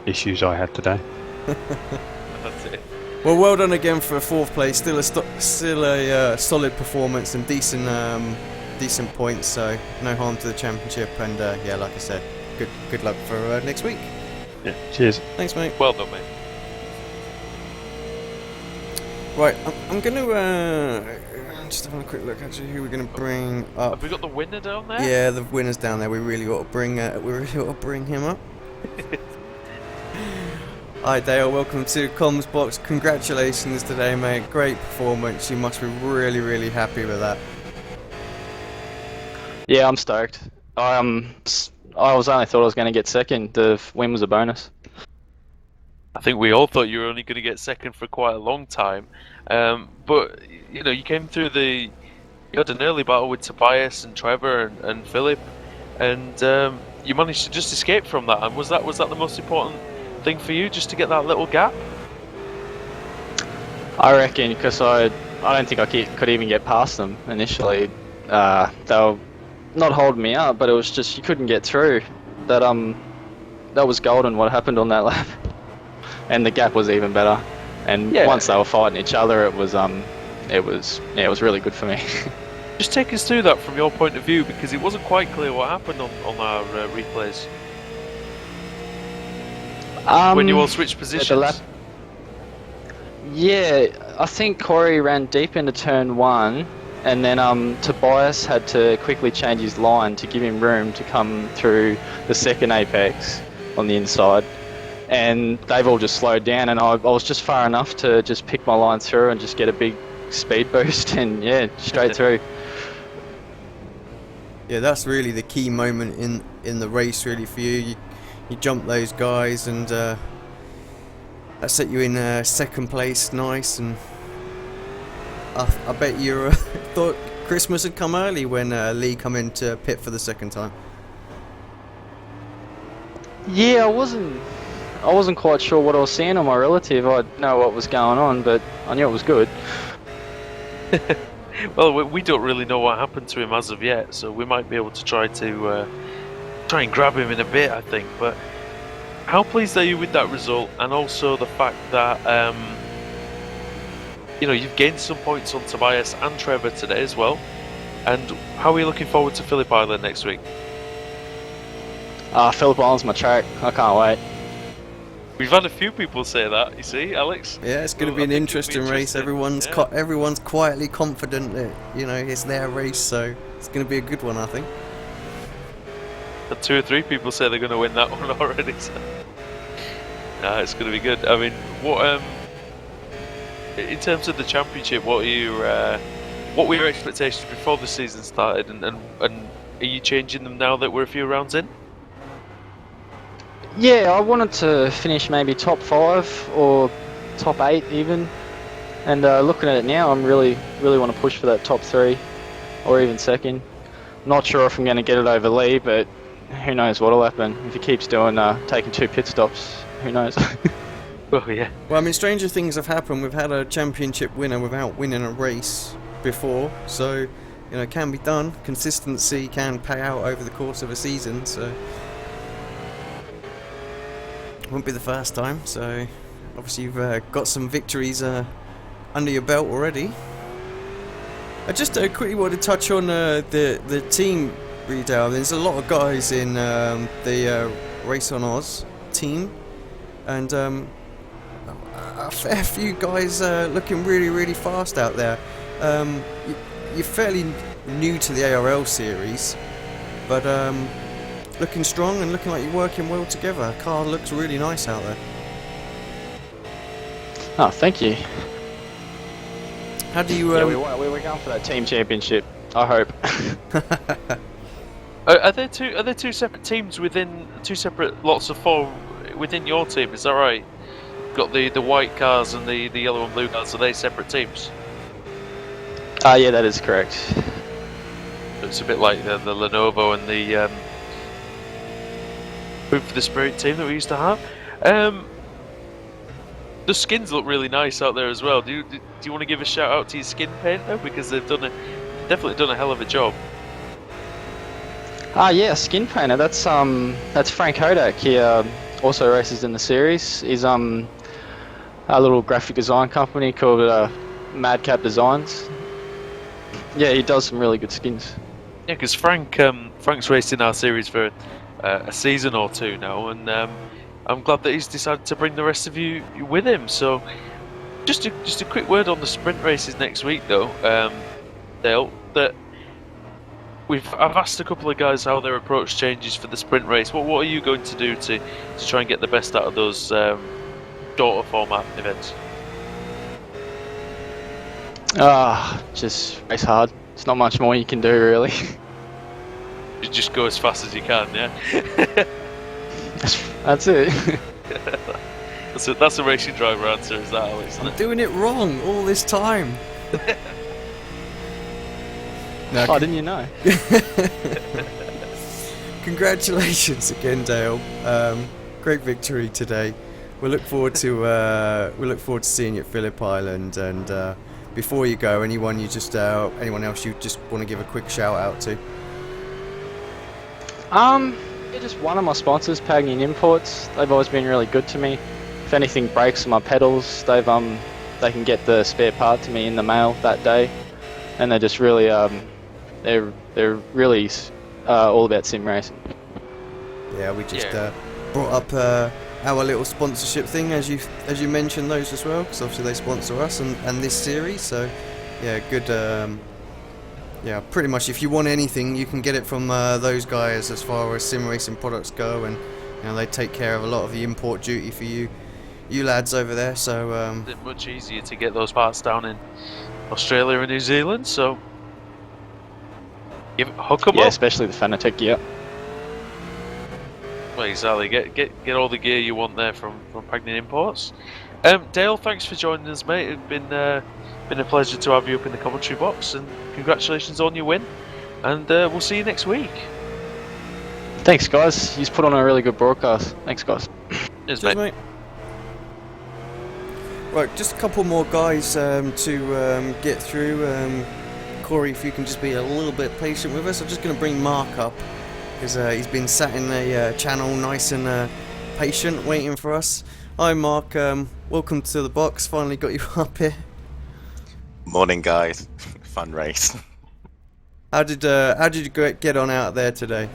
issues I had today. That's it. Well, well done again for 4th place. Still a solid performance and decent points. So no harm to the championship. And yeah, like I said, good luck for next week. Yeah. Cheers. Thanks, mate. Well done, mate. Right, I'm going to just having a quick look. Actually, who we're going to bring up? Have we got the winner down there? Yeah, the winner's down there. We really ought to bring him up. Hi Dale, welcome to Comms Box. Congratulations today, mate. Great performance. You must be really, really happy with that. Yeah, I'm stoked. I only thought I was going to get second. The win was a bonus. I think we all thought you were only going to get second for quite a long time, but you know, you came through you had an early battle with Tobias and Trevor and Philip, and you managed to just escape from that. And was that the most important thing for you, just to get that little gap? I reckon, because I don't think I could even get past them initially. They were not holding me up, but it was just you couldn't get through. That was golden what happened on that lap, and the gap was even better. And once they were fighting each other, it was really good for me. Just take us through that from your point of view, because it wasn't quite clear what happened on our replays. When you all switched positions? Yeah, I think Corey ran deep into turn 1, and then Tobias had to quickly change his line to give him room to come through the second apex on the inside. And they've all just slowed down, and I was just far enough to just pick my line through and just get a big speed boost, and yeah, straight through. Yeah, that's really the key moment in the race, really, for you. You jumped those guys, and that set you in second place, nice. And I bet you thought Christmas had come early when Lee come into pit for the second time. Yeah, I wasn't quite sure what I was seeing on my relative. I didn't know what was going on, but I knew it was good. Well, we don't really know what happened to him as of yet, so we might be able to try and grab him in a bit, I think. But how pleased are you with that result, and also the fact that you know, you've gained some points on Tobias and Trevor today as well? And how are you looking forward to Phillip Island next week? Phillip Island's my track. I can't wait. We've had a few people say that, you see, Alex. Yeah, it's going to be an interesting race. Everyone's quietly confident that, you know, it's their race, so it's going to be a good one, I think. And 2 or 3 people say they're going to win that one already. So. Nah, it's going to be good. I mean, what in terms of the championship, what were your expectations before the season started, and are you changing them now that we're a few rounds in? Yeah, I wanted to finish maybe top 5 or top 8 even, and looking at it now, I'm really want to push for that top 3 or even second. Not sure if I'm going to get it over Lee, but who knows what'll happen if he keeps doing taking 2 pit stops. Who knows? Oh yeah. Well, I mean, stranger things have happened. We've had a championship winner without winning a race before, so you know, it can be done. Consistency can pay out over the course of a season, so won't be the first time. So obviously you've got some victories under your belt already. I just quickly wanted to touch on the team Really down. There's a lot of guys in the Race on Oz team, and a fair few guys looking really, really fast out there. You're fairly new to the ARL series, but looking strong and looking like you're working well together. Car looks really nice out there. Oh, thank you. How do you? Yeah, we're going for that team championship. I hope. Are there two separate teams within two separate lots of four within your team? Is that right? Got the white cars and the yellow and blue cars. Are they separate teams? Yeah, that is correct. It's a bit like the Lenovo and the Food for the Spirit team that we used to have. The skins look really nice out there as well. Do you want to give a shout out to your skin painter, because they've definitely done a hell of a job. Yeah, skin painter. That's Frank Hodak. He also races in the series. He's a little graphic design company called Madcap Designs. Yeah, he does some really good skins. Yeah, because Frank's raced in our series for a season or two now, and I'm glad that he's decided to bring the rest of you with him. So, just a quick word on the sprint races next week, though, Dale. That I've asked a couple of guys how their approach changes for the sprint race. What are you going to do to try and get the best out of those shorter format events? Just race hard. There's not much more you can do, really. You just go as fast as you can, yeah? That's it. That's a racing driver answer, is that, Alex? I'm doing it wrong all this time. No, oh, didn't you know? Congratulations again, Dale. Great victory today. We look forward to seeing you at Phillip Island. And before you go, anyone else you just want to give a quick shout out to? Yeah, just one of my sponsors, Pagnian Imports. They've always been really good to me. If anything breaks on my pedals, they can get the spare part to me in the mail that day, and they're just really they're really all about sim racing. Yeah, we just brought up our little sponsorship thing, as you mentioned those as well, because obviously they sponsor us and this series. So yeah, good. Yeah, pretty much if you want anything, you can get it from those guys as far as sim racing products go, and they take care of a lot of the import duty for you lads over there. So it's much easier to get those parts down in Australia and New Zealand. So hook them up. Yeah, especially the Fanatec gear. Well, exactly. Get all the gear you want there from Pagnian Imports. Dale, thanks for joining us, mate. It's been a pleasure to have you up in the commentary box, and congratulations on your win. And we'll see you next week. Thanks, guys. You've put on a really good broadcast. Thanks, guys. Cheers, mate. Right, just a couple more guys to get through. Corey, if you can just be a little bit patient with us. I'm just going to bring Mark up, because he's been sat in the channel nice and patient, waiting for us. Hi, Mark. Welcome to the box. Finally got you up here. Morning, guys. Fun race. How did you get on out there today?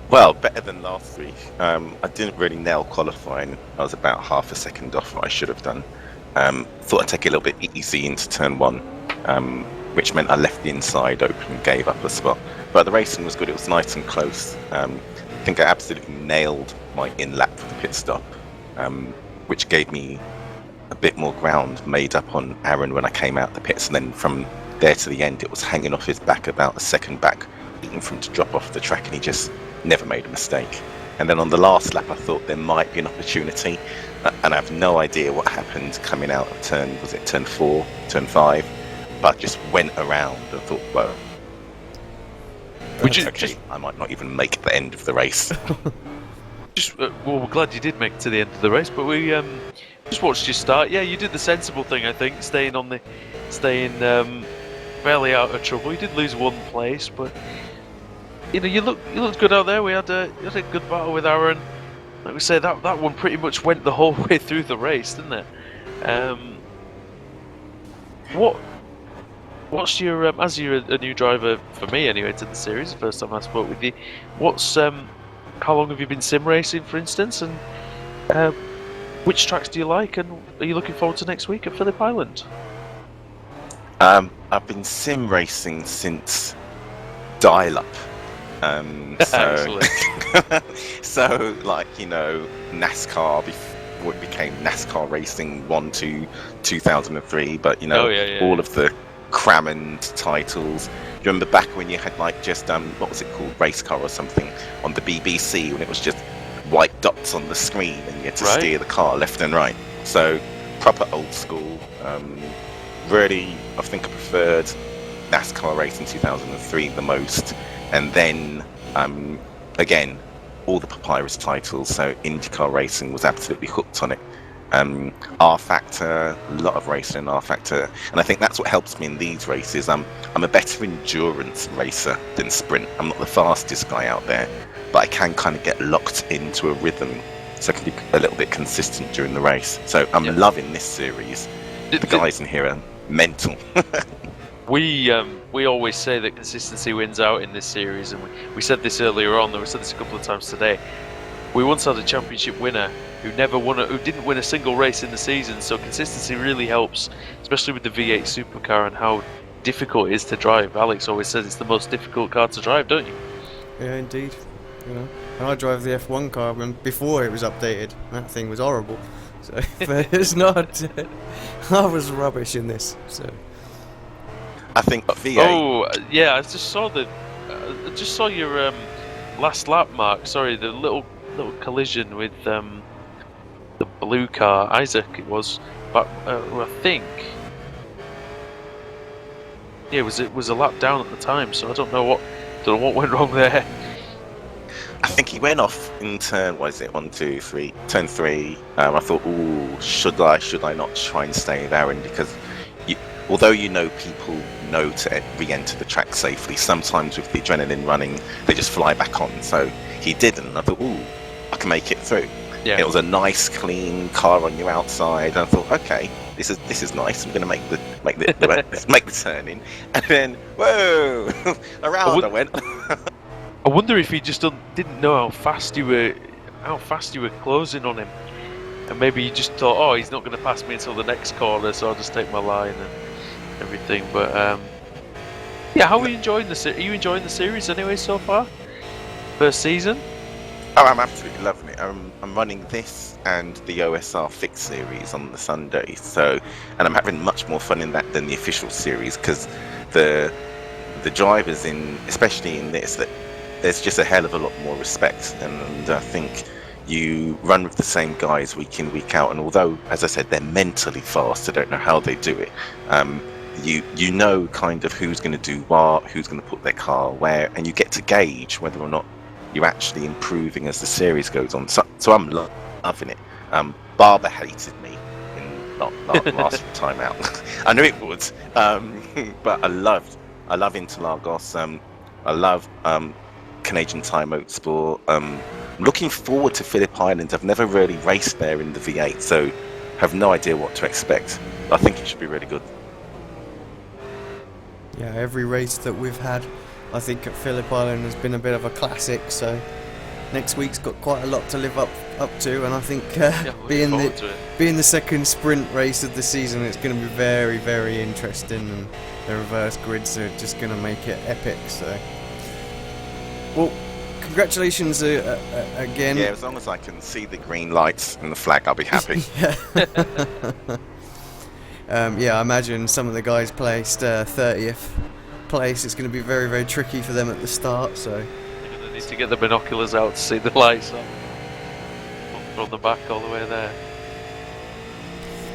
Well, better than last week. I didn't really nail qualifying. I was about half a second off what I should have done. Thought I'd take it a little bit easy into turn one, which meant I left the inside open and gave up a spot. But the racing was good. It was nice and close. I think I absolutely nailed my in lap for the pit stop, which gave me a bit more ground made up on Aaron when I came out the pits, and then from there to the end it was hanging off his back about a second back, waiting for him to drop off the track, and he just never made a mistake. And then on the last lap I thought there might be an opportunity, and I have no idea what happened coming out of turn 4, turn 5, but just went around and thought, well, I might not even make the end of the race. Well, we're glad you did make it to the end of the race, but we just watched you start. Yeah, you did the sensible thing, I think, staying barely out of trouble. You did lose one place, but you looked good out there. You had a good battle with Aaron. Like we say, that one pretty much went the whole way through the race, didn't it? what's your as you're a new driver for me anyway to the series, the first time I spoke with you, what's how long have you been sim racing, for instance, and which tracks do you like, and are you looking forward to next week at Phillip Island? I've been sim racing since dial-up. So, so like NASCAR before it became NASCAR Racing 1 to 2003, but all of the Crammond titles. You remember back when you had like just what was it called, Race Car or something on the BBC, when it was just white dots on the screen and you had to steer the car left and right. So proper old school. Really, I think I preferred NASCAR Racing 2003 the most, and then again all the Papyrus titles. So IndyCar Racing was absolutely hooked on it. R Factor, a lot of racing in R Factor, and I think that's what helps me in these races. I'm a better endurance racer than sprint. I'm not the fastest guy out there, but I can kind of get locked into a rhythm, so I can be a little bit consistent during the race. So I'm loving this series. The guys in here are mental. We always say that consistency wins out in this series, and we said this earlier on, and we said this a couple of times today. We once had a championship winner who didn't win a single race in the season, so consistency really helps, especially with the V8 Supercar and how difficult it is to drive. Alex always says it's the most difficult car to drive, don't you? Yeah, indeed. And I drive the F1 car before it was updated. That thing was horrible. So, but it's not. I was rubbish in this. So I think V8. Oh yeah, I just saw your last lap, Mark. Sorry, the little collision with the blue car, Isaac. It was, but I think it was a lap down at the time. So I don't know what went wrong there. I think he went off in turn, what is it, 1, 2, 3, turn 3. I thought, should I not try and stay with Aaron? Because although people know to re-enter the track safely, sometimes with the adrenaline running, they just fly back on. So he didn't. I thought, I can make it through. Yeah. It was a nice, clean car on your outside. And I thought, okay, this is nice. I'm going to make the turn in, and then whoa, around I went. I wonder if he just didn't know how fast you were closing on him, and maybe he just thought, he's not going to pass me until the next corner, so I'll just take my line and everything. But how are you enjoying Are you enjoying the series anyway so far? First season? Oh, I'm absolutely loving it. I'm running this and the OSR Fix series on the Sunday, and I'm having much more fun in that than the official series, because the drivers especially in this, that there's just a hell of a lot more respect, and I think you run with the same guys week in, week out, and although, as I said, they're mentally fast, I don't know how they do it. You know kind of who's going to do what, who's going to put their car where, and you get to gauge whether or not you're actually improving as the series goes on. So I'm loving it. Barber hated me in last time out. I knew it would, but I love Interlagos. I love Canadian Time Motorsport. Looking forward to Phillip Island. I've never really raced there in the V8, so have no idea what to expect. I think it should be really good. Yeah, every race that we've had, I think at Phillip Island has been a bit of a classic, so next week's got quite a lot to live up to, and I think being the second sprint race of the season, it's going to be very, very interesting, and the reverse grids are just going to make it epic. So, well, congratulations again. Yeah, as long as I can see the green lights and the flag, I'll be happy. I imagine some of the guys placed 30th place. It's going to be very, very tricky for them at the start. So they're going to need to get the binoculars out to see the lights from the back all the way there.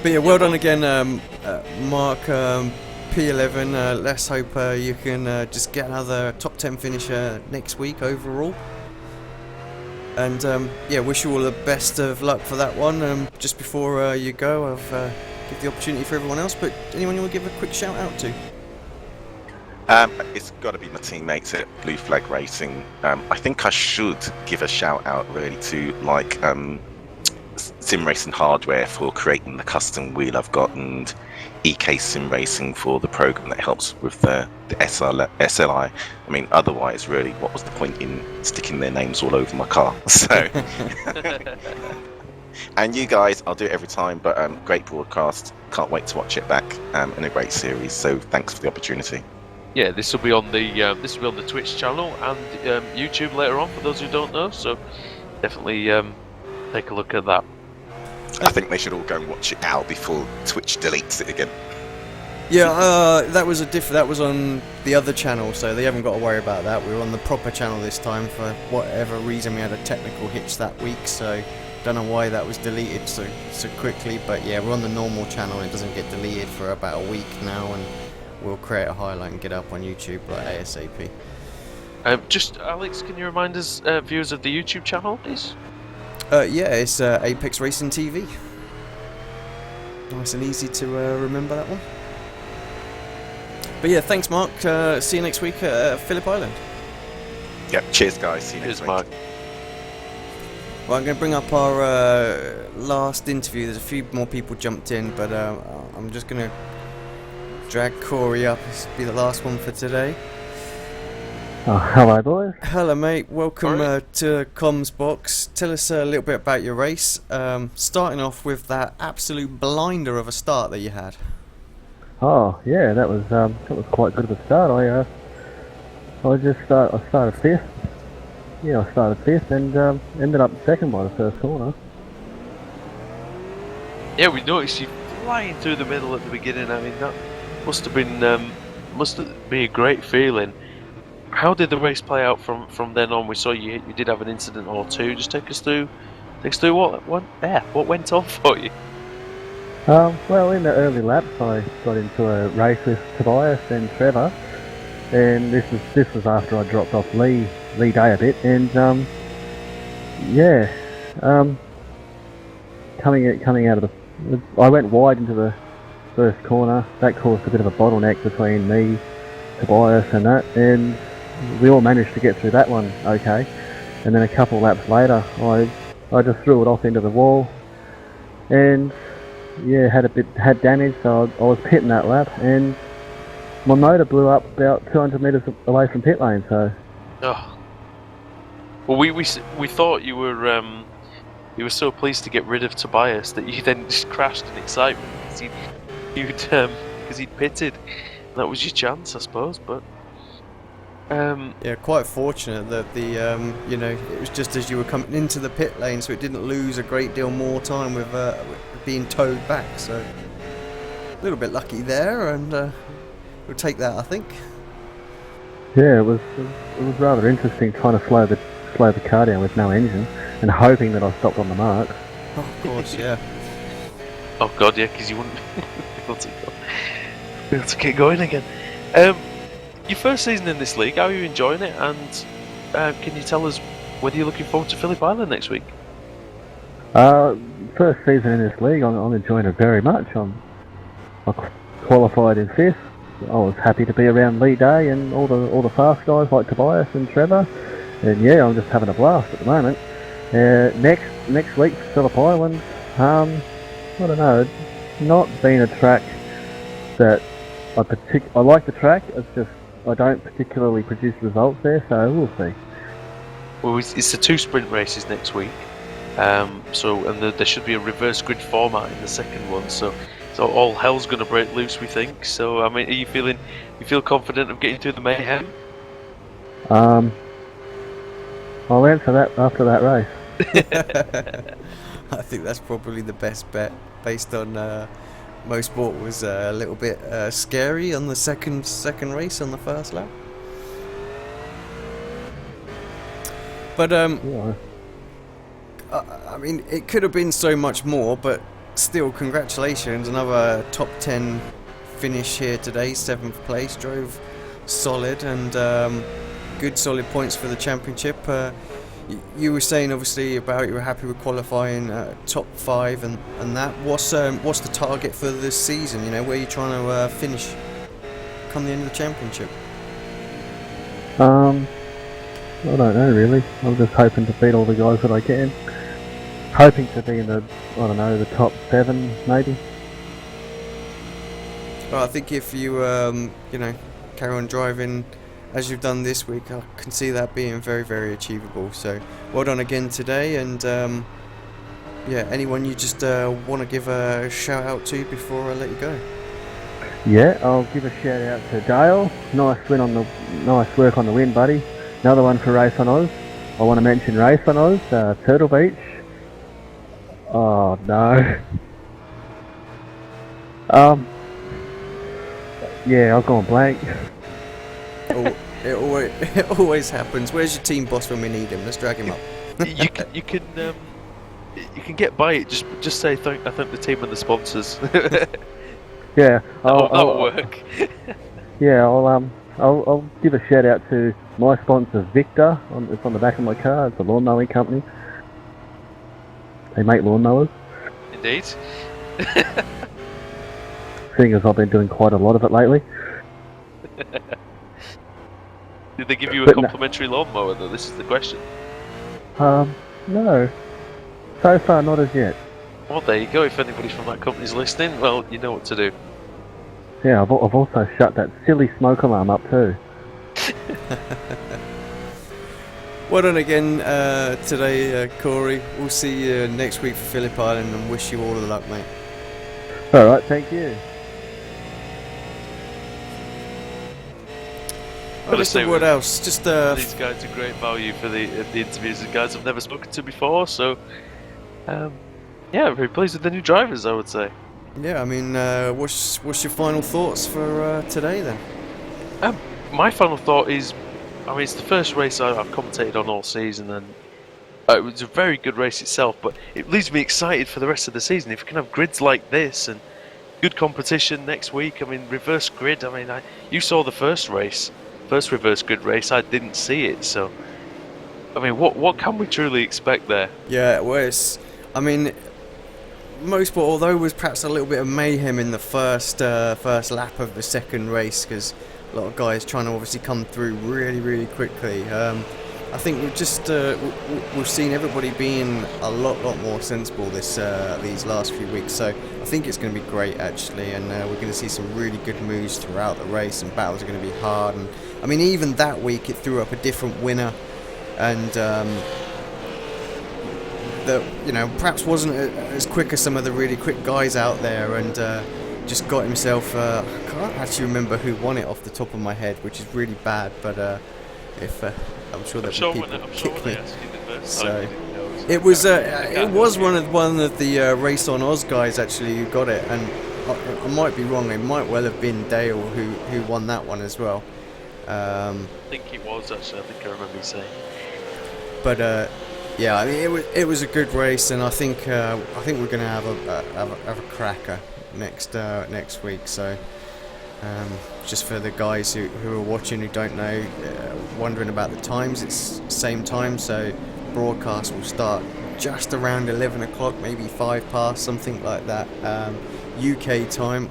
But yeah, well done again, Mark. P11. Let's hope you can just get another top 10 finisher next week overall. And wish you all the best of luck for that one. Just before you go, I've give the opportunity for everyone else, but anyone you want to give a quick shout out to? It's got to be my teammates at Blue Flag Racing. I think I should give a shout out really to Sim Racing Hardware for creating the custom wheel I've got, and EK Sim Racing for the program that helps with the SLI. I mean, otherwise, really, what was the point in sticking their names all over my car? So, and you guys, I'll do it every time, but great broadcast. Can't wait to watch it back, and a great series. So, thanks for the opportunity. Yeah, this will be on the Twitch channel and YouTube later on for those who don't know. So definitely take a look at that. I think they should all go and watch it now before Twitch deletes it again. Yeah, that was that was on the other channel, so they haven't got to worry about that. We were on the proper channel this time for whatever reason. We had a technical hitch that week, so don't know why that was deleted so quickly. But yeah, we're on the normal channel. It doesn't get deleted for about a week now, and we'll create a highlight and get up on YouTube like ASAP. Just Alex, can you remind us viewers of the YouTube channel, please? Yeah, it's Apex Racing TV. Nice and easy to remember that one. But yeah, thanks, Mark. See you next week at Phillip Island. Yeah, cheers, guys. See you next week. Mark. Well, I'm going to bring up our last interview. There's a few more people jumped in, but I'm just going to drag Corey up. This will be the last one for today. Oh, hello, boys. Hello, mate. Welcome to Comms Box. Tell us a little bit about your race. Starting off with that absolute blinder of a start that you had. Oh, yeah, that was quite good of a start. I started fifth. Yeah, I started fifth and ended up second by the first corner. Yeah, we noticed you flying through the middle at the beginning. I mean, that must have been a great feeling. How did the race play out from then on? We saw you did have an incident or two. Just take us through what went on for you. Well, in the early laps, I got into a race with Tobias and Trevor, and this was after I dropped off Lee Day a bit, and coming out of I went wide into the first corner. That caused a bit of a bottleneck between me, Tobias, and that, and we all managed to get through that one okay. And then a couple laps later, I just threw it off into the wall, and yeah, had damage, so I was pitting that lap, and my motor blew up about 200 metres away from pit lane. So. Oh. Well, we thought you were so pleased to get rid of Tobias that you then just crashed in excitement because he'd pitted. That was your chance, I suppose, but. Yeah, quite fortunate that it was just as you were coming into the pit lane, so it didn't lose a great deal more time with being towed back. So a little bit lucky there, and we'll take that, I think. Yeah, it was rather interesting trying to slow the car down with no engine and hoping that I stopped on the mark. Oh, of course, yeah. Oh god, yeah, because you wouldn't be able to get going again. Your first season in this league, how are you enjoying it? And can you tell us whether you're looking forward to Phillip Island next week? First season in this league, I'm enjoying it very much. I qualified in fifth. I was happy to be around Lee Day and all the fast guys like Tobias and Trevor. And yeah, I'm just having a blast at the moment. Next week, Phillip Island. I don't know. It's not been a track that I like the track. It's just I don't particularly produce results there, so we'll see. Well, it's the 2 sprint races next week, there should be a reverse grid format in the second one. So all hell's going to break loose, we think. So I mean, you feel confident of getting through the mayhem? I'll answer that after that race. I think that's probably the best bet, based on Mosport was a little bit scary on the second race on the first lap. But yeah. I mean, it could have been so much more, but still, congratulations, another top 10 finish here today, 7th place, drove solid and good solid points for the championship. You were saying obviously about you were happy with qualifying top 5 and that. What's the target for this season? You know, where are you trying to finish come the end of the championship? I don't know really. I'm just hoping to beat all the guys that I can. Hoping to be in the top 7 maybe. Well, I think if you carry on driving as you've done this week, I can see that being very, very achievable. So well done again today, and anyone you just want to give a shout out to before I let you go? Yeah, I'll give a shout out to Dale. Nice work on the win, buddy. Another one for Race on Oz. I want to mention Race on Oz, Turtle Beach. Oh no. Yeah, I've gone blank. It always happens. Where's your team boss when we need him? Let's drag him up. You can get by it. Just say I thank the team and the sponsors. Yeah, that'll work. Yeah, I'll give a shout out to my sponsor Victor. It's on the back of my car. It's a lawn mowing company. They make lawn mowers. Indeed. Seeing as I've been doing quite a lot of it lately. Did they give you a complimentary lawnmower though? This is the question. No. So far, not as yet. Well, there you go. If anybody from that company's listening, well, you know what to do. Yeah, I've also shut that silly smoke alarm up too. Well done again today, Corey. We'll see you next week for Phillip Island, and wish you all the luck, mate. Alright, thank you. What else? Just these guys are great value for the interviews. The guys I've never spoken to before, so very pleased with the new drivers, I would say. Yeah, I mean, what's your final thoughts for today then? My final thought is, I mean, it's the first race I've commentated on all season, and it was a very good race itself. But it leaves me excited for the rest of the season. If we can have grids like this and good competition next week, I mean, reverse grid. I mean, you saw the first reverse grid race. I didn't see it, so I mean, what can we truly expect there? Yeah, well, I mean, motorsport, although it was perhaps a little bit of mayhem in the first lap of the second race, because a lot of guys trying to obviously come through really, really quickly. I think we've seen everybody being a lot more sensible these last few weeks. So I think it's going to be great actually, and we're going to see some really good moves throughout the race, and battles are going to be hard. And I mean, even that week it threw up a different winner, and perhaps wasn't as quick as some of the really quick guys out there, and just got himself. I can't actually remember who won it off the top of my head, which is really bad. But if I'm sure there'll be people kick me. So it was one of the Race on Oz guys actually who got it, and I might be wrong. It might well have been Dale who won that one as well. I think it was actually. I think I remember you saying. But yeah, I mean it was a good race, and I think we're going to have a cracker next week. So just for the guys who are watching who don't know, wondering about the times, it's same time. So broadcast will start just around 11 o'clock, maybe 5 past, something like that. UK time,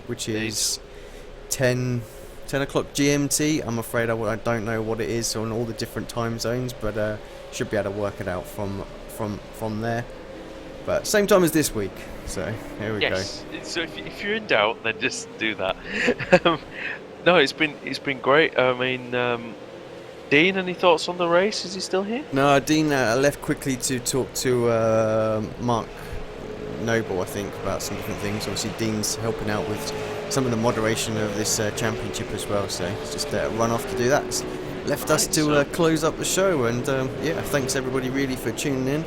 which is 10 o'clock GMT. I'm afraid I don't know what it is on all the different time zones, but should be able to work it out from there. But same time as this week, so here we go. So if you're in doubt, then just do that. No, it's been great. I mean, Dean, any thoughts on the race? Is he still here? No, Dean left quickly to talk to Mark Noble, I think, about some different things. Obviously, Dean's helping out with some of the moderation of this championship as well, so he's just run off to do that. It's left us to close up the show, and thanks everybody really for tuning in,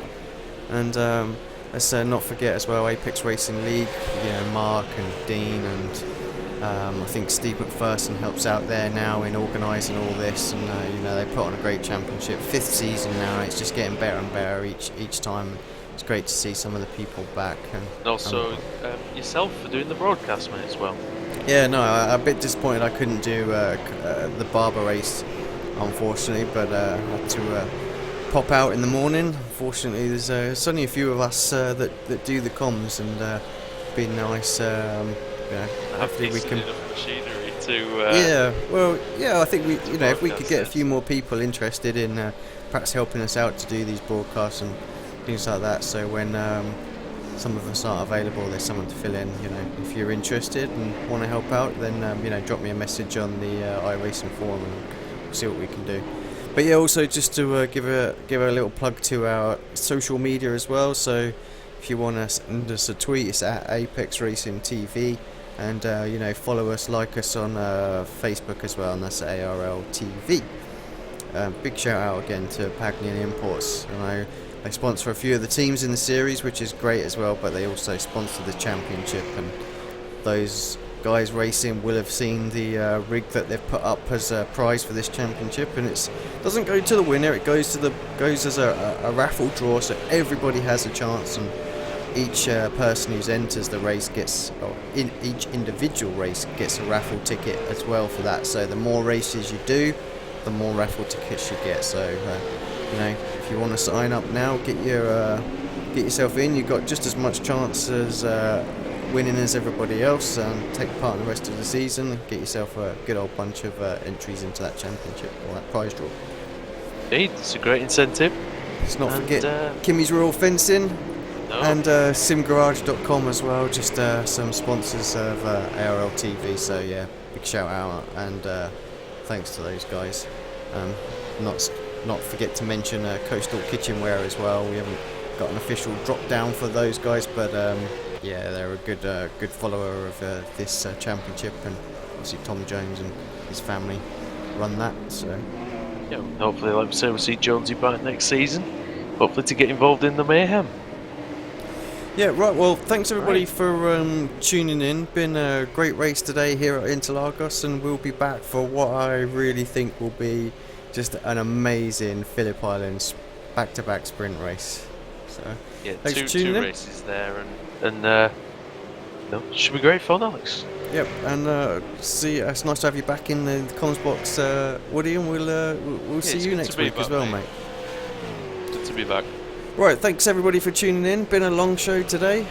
and let's not forget as well Apex Racing League, Mark and Dean, and I think Steve McPherson helps out there now in organising all this, and they put on a great championship, 5th season now. It's just getting better and better each time. It's great to see some of the people back, and also yourself for doing the broadcast, mate, as well. Yeah, no, I'm a bit disappointed I couldn't do the Barber race, unfortunately, but I had to pop out in the morning. Unfortunately, there's only a few of us that do the comms, and it'd be nice. Hopefully we can. Machinery to. I think if we could get a few more people interested in perhaps helping us out to do these broadcasts and things like that. So when some of us aren't available, there's someone to fill in. You know, if you're interested and want to help out, then you know, drop me a message on the iRacing forum and we'll see what we can do. But yeah, also just to give a little plug to our social media as well. So if you want to send us a tweet, it's at Apex Racing TV, and you know, follow us, like us on Facebook as well, and that's ARLTV. Big shout out again to Pagnian Imports. You know, they sponsor a few of the teams in the series, which is great as well, but they also sponsor the championship, and those guys racing will have seen the rig that they've put up as a prize for this championship, and it doesn't go to the winner, it goes as a raffle draw, so everybody has a chance, and each person who enters the race gets, or each individual race gets a raffle ticket as well for that. So the more races you do, the more raffle tickets you get. So you know, if you want to sign up now, get yourself in. You've got just as much chance as winning as everybody else, and take part in the rest of the season and get yourself a good old bunch of entries into that championship or that prize draw. Indeed, it's a great incentive. Let's not forget Kimmy's Rural Fencing and simgarage.com as well, just some sponsors of ARLTV. So yeah, big shout out and thanks to those guys. Not forget to mention Coastal Kitchenware as well. We haven't got an official drop down for those guys, but yeah, they're a good follower of this championship, and obviously Tom Jones and his family run that. So yeah, hopefully, like we say, we'll see Jonesy back next season. Hopefully to get involved in the mayhem. Yeah, right. Well, thanks everybody for tuning in. Been a great race today here at Interlagos, and we'll be back for what I really think will be just an amazing Phillip Islands back-to-back sprint race. So yeah, thanks for two tuning in. races there, and no, should be great fun, Alex. Yep, and see, it's nice to have you back in the comms box, Woody, and we'll see you next week as well, mate. Good to be back. Right, thanks everybody for tuning in. Been a long show today,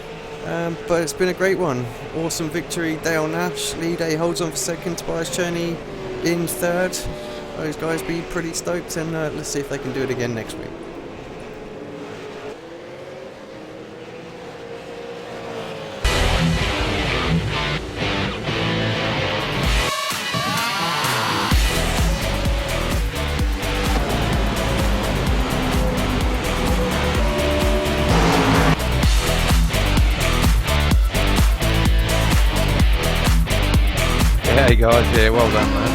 but it's been a great one. Awesome victory, Dale Nash. Lead A holds on for second, Tobias Cherney in third. Those guys be pretty stoked, and let's see if they can do it again next week. Hey guys, yeah, well done, mate.